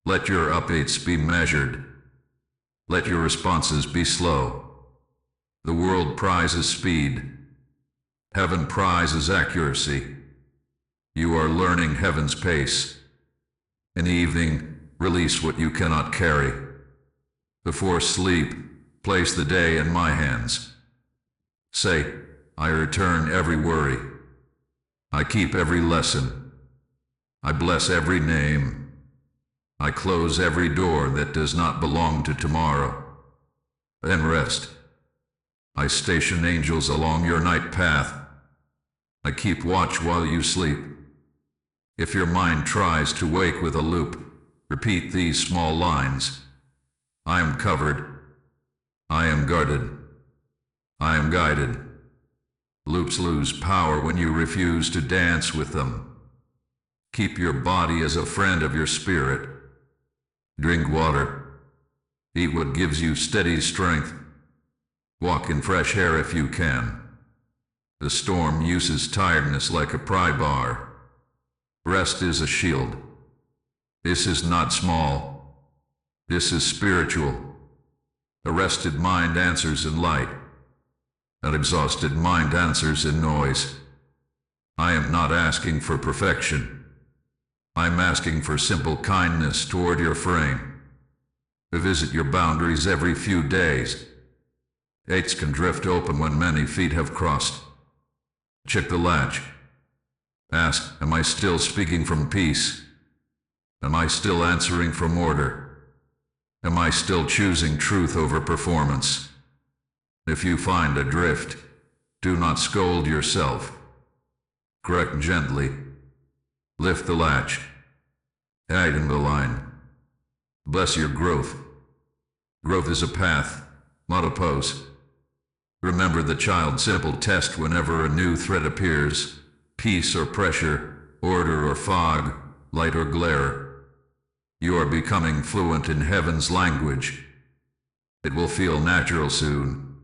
Let your updates be measured. Let your responses be slow. The world prizes speed. Heaven prizes accuracy. You are learning heaven's pace. In the evening, release what you cannot carry. Before sleep, place the day in my hands. Say, I return every worry. I keep every lesson. I bless every name. I close every door that does not belong to tomorrow. Then rest. I station angels along your night path. I keep watch while you sleep. If your mind tries to wake with a loop, repeat these small lines. I am covered. I am guarded. I am guided. Loops lose power when you refuse to dance with them. Keep your body as a friend of your spirit. Drink water. Eat what gives you steady strength. Walk in fresh air if you can. The storm uses tiredness like a pry bar. Rest is a shield. This is not small. This is spiritual. A rested mind answers in light. An exhausted mind answers in noise. I am not asking for perfection. I'm asking for simple kindness toward your frame. Visit your boundaries every few days. Gates can drift open when many feet have crossed. Check the latch. Ask, am I still speaking from peace? Am I still answering from order? Am I still choosing truth over performance? If you find a drift, do not scold yourself. Correct gently. Lift the latch. Tighten the line. Bless your growth. Growth is a path, not a pose. Remember the child's simple test whenever a new threat appears. Peace or pressure, order or fog, light or glare. You are becoming fluent in heaven's language. It will feel natural soon.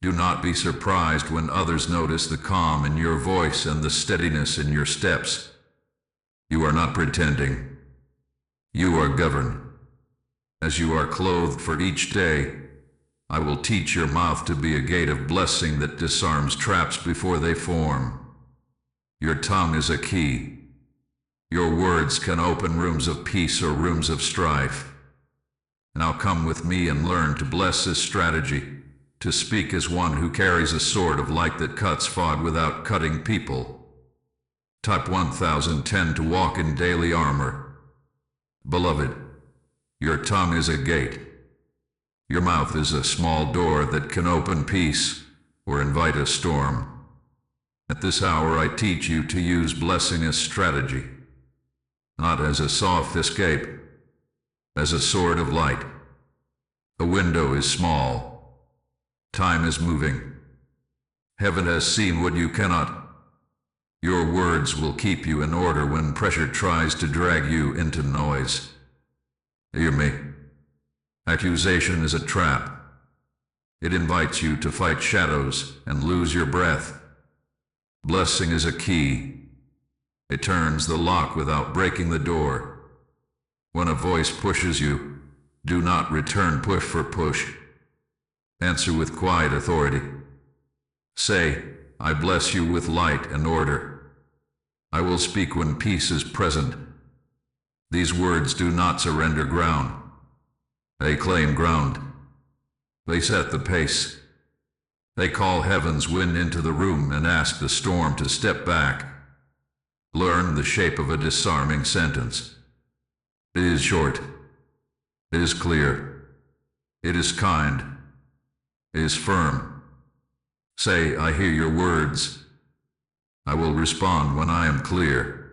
Do not be surprised when others notice the calm in your voice and the steadiness in your steps. You are not pretending. You are governed. As you are clothed for each day, I will teach your mouth to be a gate of blessing that disarms traps before they form. Your tongue is a key. Your words can open rooms of peace or rooms of strife. Now come with me and learn to bless this strategy, to speak as one who carries a sword of light that cuts fog without cutting people. Type 1010 to walk in daily armor. Beloved, your tongue is a gate. Your mouth is a small door that can open peace or invite a storm. At this hour I teach you to use blessing as strategy, not as a soft escape, as a sword of light. The window is small. Time is moving. Heaven has seen what you cannot. Your words will keep you in order when pressure tries to drag you into noise. Hear me. Accusation is a trap. It invites you to fight shadows and lose your breath. Blessing is a key. It turns the lock without breaking the door. When a voice pushes you, do not return push for push. Answer with quiet authority. Say, I bless you with light and order. I will speak when peace is present. These words do not surrender ground. They claim ground. They set the pace. They call heaven's wind into the room and ask the storm to step back. Learn the shape of a disarming sentence. It is short. It is clear. It is kind. It is firm. Say, I hear your words. I will respond when I am clear.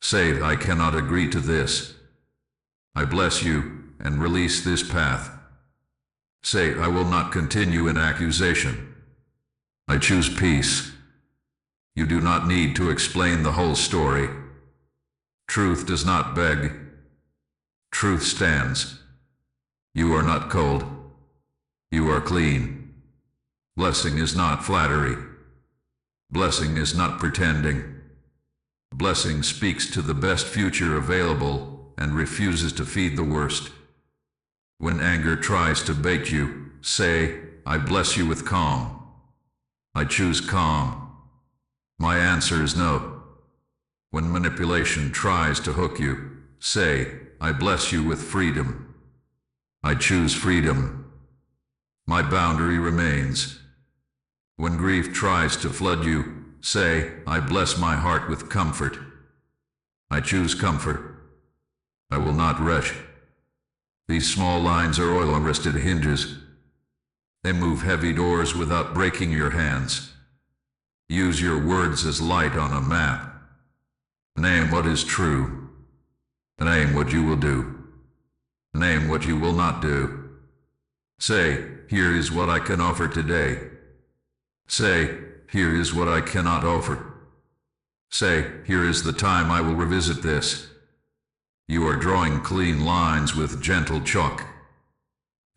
Say, I cannot agree to this. I bless you and release this path. Say, I will not continue in accusation. I choose peace. You do not need to explain the whole story. Truth does not beg. Truth stands. You are not cold. You are clean. Blessing is not flattery. Blessing is not pretending. Blessing speaks to the best future available and refuses to feed the worst. When anger tries to bait you, say, I bless you with calm. I choose calm. My answer is no. When manipulation tries to hook you, say, I bless you with freedom. I choose freedom. My boundary remains. When grief tries to flood you, say, I bless my heart with comfort. I choose comfort. I will not rush. These small lines are oil-rusted hinges. They move heavy doors without breaking your hands. Use your words as light on a map. Name what is true. Name what you will do. Name what you will not do. Say, here is what I can offer today. Say, here is what I cannot offer. Say, here is the time I will revisit this. You are drawing clean lines with gentle chalk.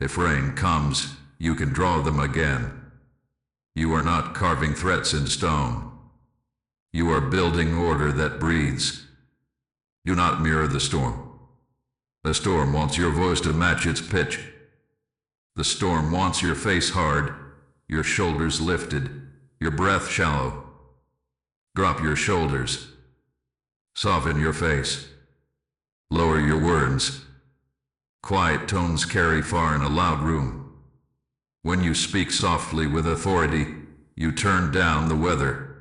If rain comes, you can draw them again. You are not carving threats in stone. You are building order that breathes. Do not mirror the storm. The storm wants your voice to match its pitch. The storm wants your face hard, your shoulders lifted, your breath shallow. Drop your shoulders. Soften your face. Lower your words. Quiet tones carry far in a loud room. When you speak softly with authority, you turn down the weather.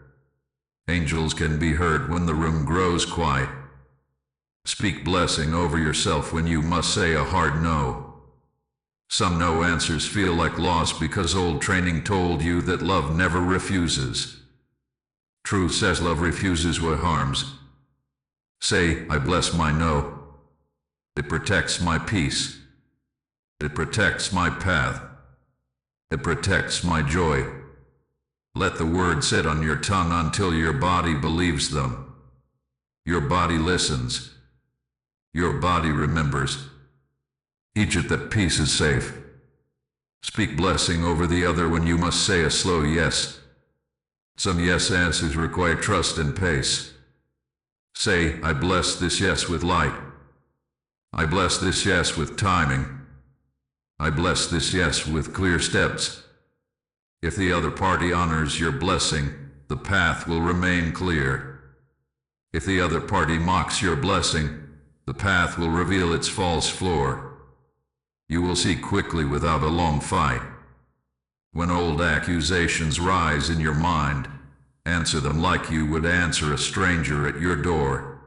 Angels can be heard when the room grows quiet. Speak blessing over yourself when you must say a hard no. Some no answers feel like loss because old training told you that love never refuses. Truth says love refuses what harms. Say, I bless my no. It protects my peace. It protects my path. It protects my joy. Let the words sit on your tongue until your body believes them. Your body listens. Your body remembers. Each at that peace is safe. Speak blessing over the other when you must say a slow yes. Some yes answers require trust and pace. Say, I bless this yes with light. I bless this yes with timing. I bless this yes with clear steps. If the other party honors your blessing, the path will remain clear. If the other party mocks your blessing, the path will reveal its false floor. You will see quickly without a long fight. When old accusations rise in your mind, answer them like you would answer a stranger at your door.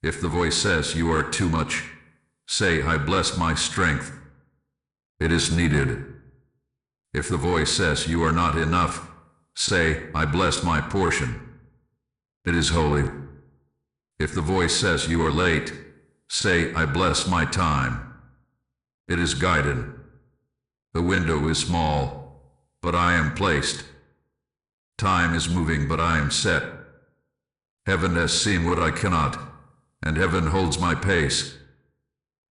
If the voice says you are too much, say, I bless my strength. It is needed. If the voice says you are not enough, say, I bless my portion. It is holy. If the voice says you are late, say, I bless my time. It is guided. The window is small, but I am placed. Time is moving, but I am set. Heaven has seen what I cannot, and heaven holds my pace.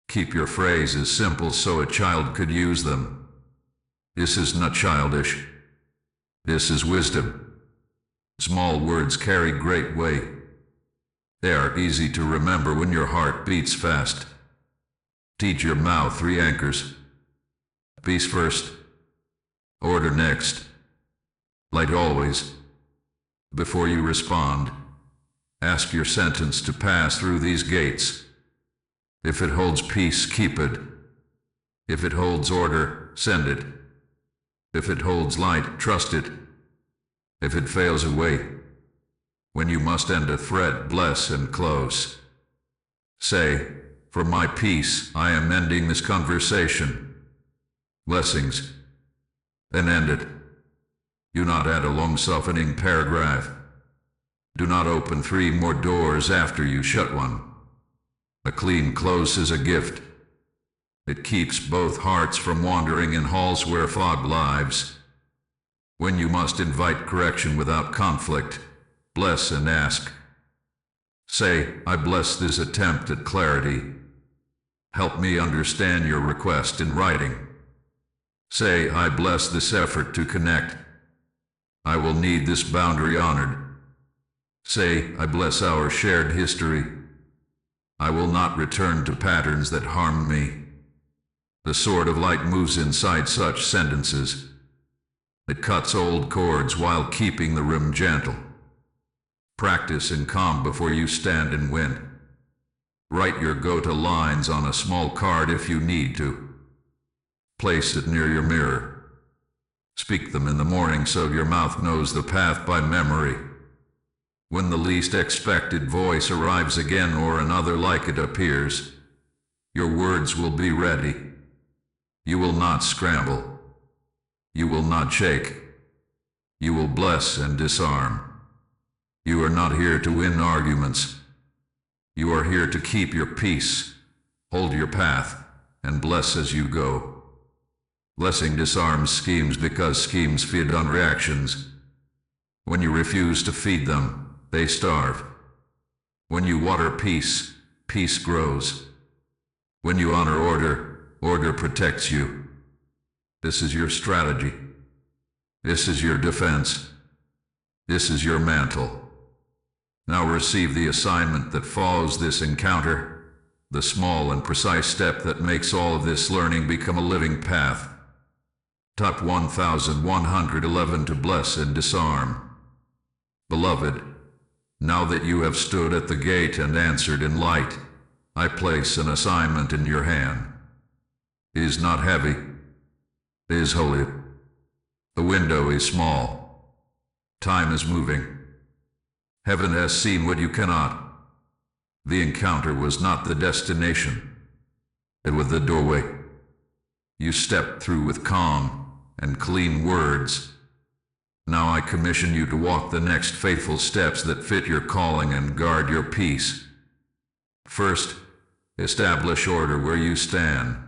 Keep your phrases simple so a child could use them. This is not childish. This is wisdom. Small words carry great weight. They are easy to remember when your heart beats fast. Teach your mouth 3 anchors. Peace first. Order next. Light always. Before you respond, ask your sentence to pass through these gates. If it holds peace, keep it. If it holds order, send it. If it holds light, trust it. If it fails, await. When you must end a thread, bless and close. Say, for my peace, I am ending this conversation. Blessings. Then end it. Do not add a long softening paragraph. Do not open 3 more doors after you shut one. A clean close is a gift. It keeps both hearts from wandering in halls where fog lives. When you must invite correction without conflict, bless and ask. Say, I bless this attempt at clarity. Help me understand your request in writing. Say, I bless this effort to connect. I will need this boundary honored. Say, I bless our shared history. I will not return to patterns that harm me. The sword of light moves inside such sentences. It cuts old cords while keeping the room gentle. Practice in calm before you stand and win. Write your go-to lines on a small card if you need to. Place it near your mirror. Speak them in the morning so your mouth knows the path by memory. When the least expected voice arrives again or another like it appears, your words will be ready. You will not scramble. You will not shake. You will bless and disarm. You are not here to win arguments. You are here to keep your peace, hold your path, and bless as you go. Blessing disarms schemes because schemes feed on reactions. When you refuse to feed them, they starve. When you water peace, peace grows. When you honor order, order protects you. This is your strategy. This is your defense. This is your mantle. Now receive the assignment that follows this encounter, the small and precise step that makes all of this learning become a living path. Top 1111 to bless and disarm. Beloved, now that you have stood at the gate and answered in light, I place an assignment in your hand. It is not heavy. It is holy. The window is small. Time is moving. Heaven has seen what you cannot. The encounter was not the destination. It was the doorway. You stepped through with calm and clean words. Now I commission you to walk the next faithful steps that fit your calling and guard your peace. First, establish order where you stand.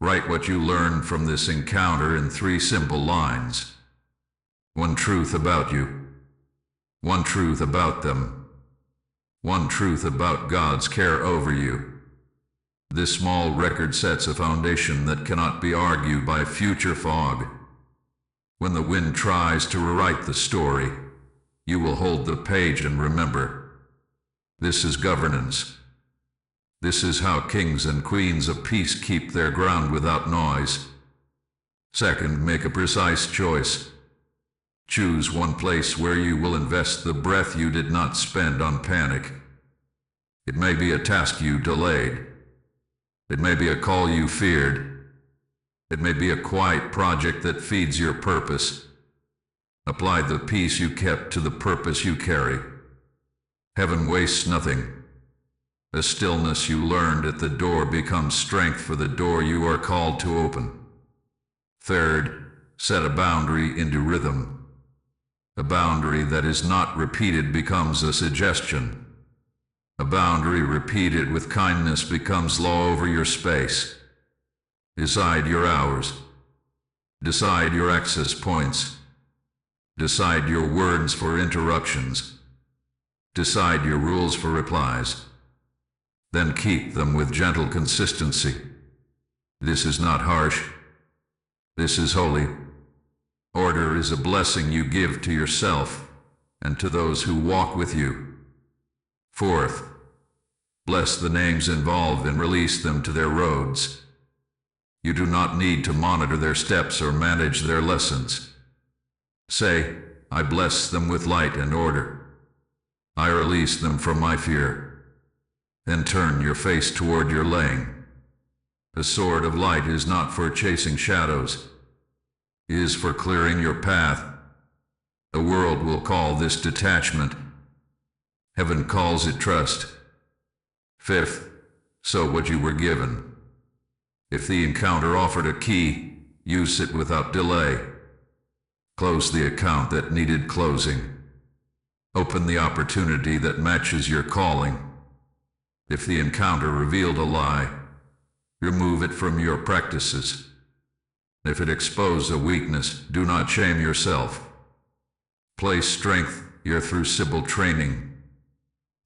Write what you learned from this encounter in 3 simple lines. One truth about you. One truth about them. One truth about God's care over you. This small record sets a foundation that cannot be argued by future fog. When the wind tries to rewrite the story, you will hold the page and remember. This is governance. This is how kings and queens of peace keep their ground without noise. Second, make a precise choice. Choose one place where you will invest the breath you did not spend on panic. It may be a task you delayed. It may be a call you feared. It may be a quiet project that feeds your purpose. Apply the peace you kept to the purpose you carry. Heaven wastes nothing. The stillness you learned at the door becomes strength for the door you are called to open. Third, set a boundary into rhythm. A boundary that is not repeated becomes a suggestion. A boundary repeated with kindness becomes law over your space. Decide your hours. Decide your access points. Decide your words for interruptions. Decide your rules for replies. Then keep them with gentle consistency. This is not harsh. This is holy. Order is a blessing you give to yourself and to those who walk with you. Fourth, bless the names involved and release them to their roads. You do not need to monitor their steps or manage their lessons. Say, I bless them with light and order. I release them from my fear. Then turn your face toward your lane. The sword of light is not for chasing shadows. It is for clearing your path. The world will call this detachment. Heaven calls it trust. Fifth, sow what you were given. If the encounter offered a key, use it without delay. Close the account that needed closing. Open the opportunity that matches your calling. If the encounter revealed a lie, remove it from your practices. If it exposed a weakness, do not shame yourself. Place strength here through simple training.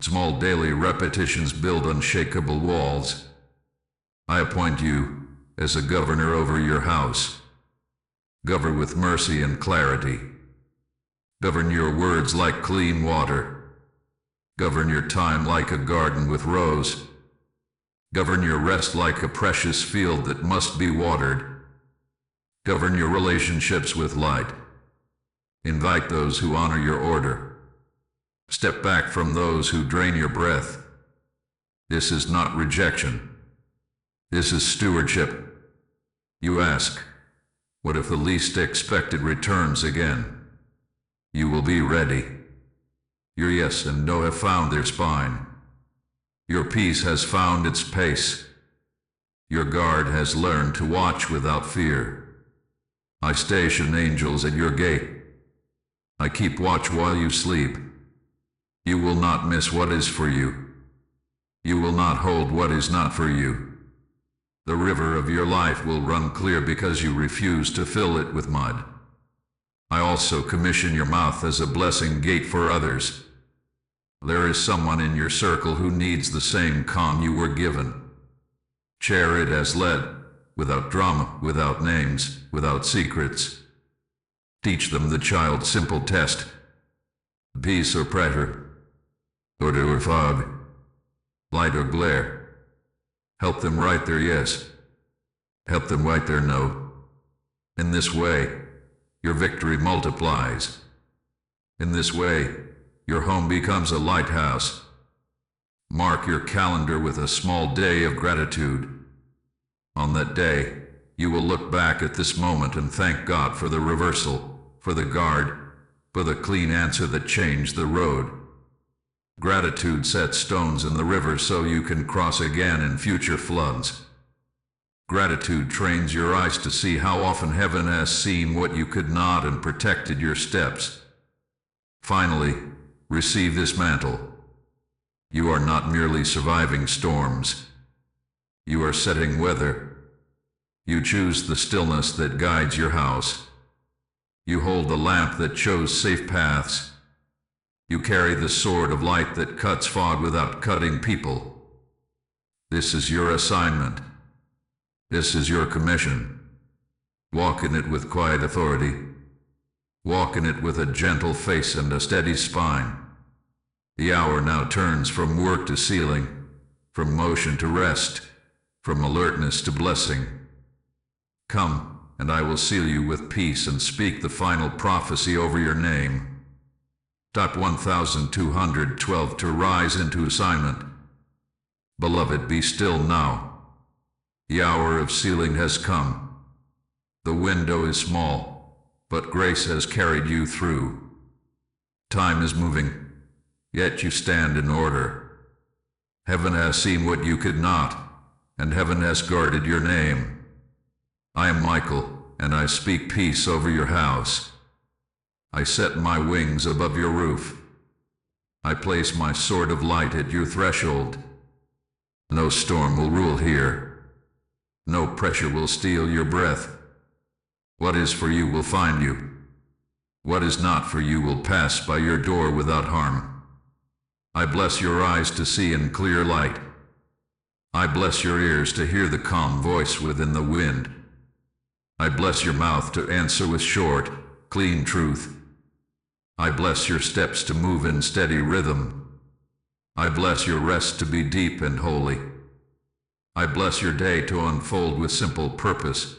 Small daily repetitions build unshakable walls. I appoint you as a governor over your house. Govern with mercy and clarity. Govern your words like clean water. Govern your time like a garden with rows. Govern your rest like a precious field that must be watered. Govern your relationships with light. Invite those who honor your order. Step back from those who drain your breath. This is not rejection. This is stewardship. You ask, what if the least expected returns again? You will be ready. Your yes and no have found their spine. Your peace has found its pace. Your guard has learned to watch without fear. I station angels at your gate. I keep watch while you sleep. You will not miss what is for you. You will not hold what is not for you. The river of your life will run clear because you refuse to fill it with mud. I also commission your mouth as a blessing gate for others. There is someone in your circle who needs the same calm you were given. Share it as led, without drama, without names, without secrets. Teach them the child's simple test. Peace or pressure, order or fog, light or glare. Help them write their yes. Help them write their no. In this way, your victory multiplies. In this way, your home becomes a lighthouse. Mark your calendar with a small day of gratitude. On that day, you will look back at this moment and thank God for the reversal, for the guard, for the clean answer that changed the road. Gratitude sets stones in the river so you can cross again in future floods. Gratitude trains your eyes to see how often heaven has seen what you could not and protected your steps. Finally, receive this mantle. You are not merely surviving storms. You are setting weather. You choose the stillness that guides your house. You hold the lamp that shows safe paths. You carry the sword of light that cuts fog without cutting people. This is your assignment. This is your commission. Walk in it with quiet authority. Walk in it with a gentle face and a steady spine. The hour now turns from work to sealing, from motion to rest, from alertness to blessing. Come, and I will seal you with peace and speak the final prophecy over your name. Type 1212 to rise into assignment. Beloved, be still now. The hour of sealing has come. The window is small, but grace has carried you through. Time is moving, yet you stand in order. Heaven has seen what you could not, and heaven has guarded your name. I am Michael, and I speak peace over your house. I set my wings above your roof. I place my sword of light at your threshold. No storm will rule here. No pressure will steal your breath. What is for you will find you. What is not for you will pass by your door without harm. I bless your eyes to see in clear light. I bless your ears to hear the calm voice within the wind. I bless your mouth to answer with short, clean truth. I bless your steps to move in steady rhythm. I bless your rest to be deep and holy. I bless your day to unfold with simple purpose.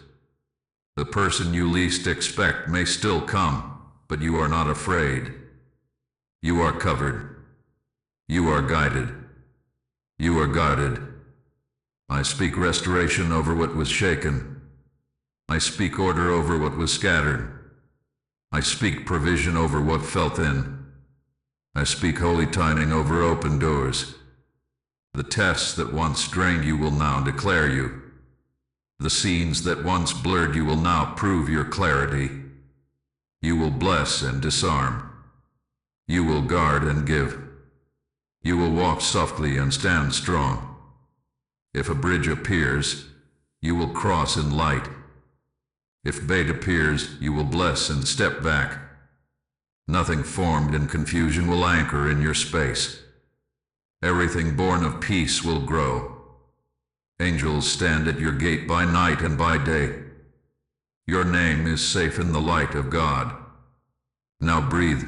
The person you least expect may still come, but you are not afraid. You are covered. You are guided. You are guarded. I speak restoration over what was shaken. I speak order over what was scattered. I speak provision over what fell thin. I speak holy timing over open doors. The tests that once drained you will now declare you. The scenes that once blurred you will now prove your clarity. You will bless and disarm. You will guard and give. You will walk softly and stand strong. If a bridge appears, you will cross in light. If bait appears, you will bless and step back. Nothing formed in confusion will anchor in your space. Everything born of peace will grow. Angels stand at your gate by night and by day. Your name is safe in the light of God. Now breathe.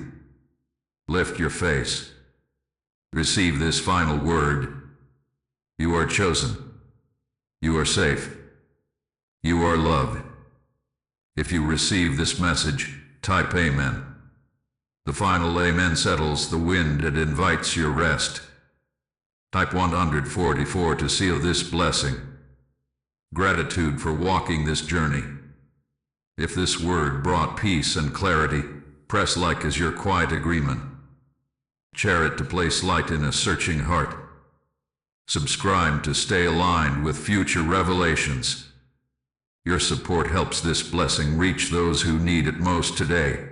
Lift your face. Receive this final word. You are chosen. You are safe. You are loved. If you receive this message, type Amen. The final Amen settles the wind and invites your rest. Type 144 to seal this blessing. Gratitude for walking this journey. If this word brought peace and clarity, press like as your quiet agreement. Share it to place light in a searching heart. Subscribe to stay aligned with future revelations. Your support helps this blessing reach those who need it most today.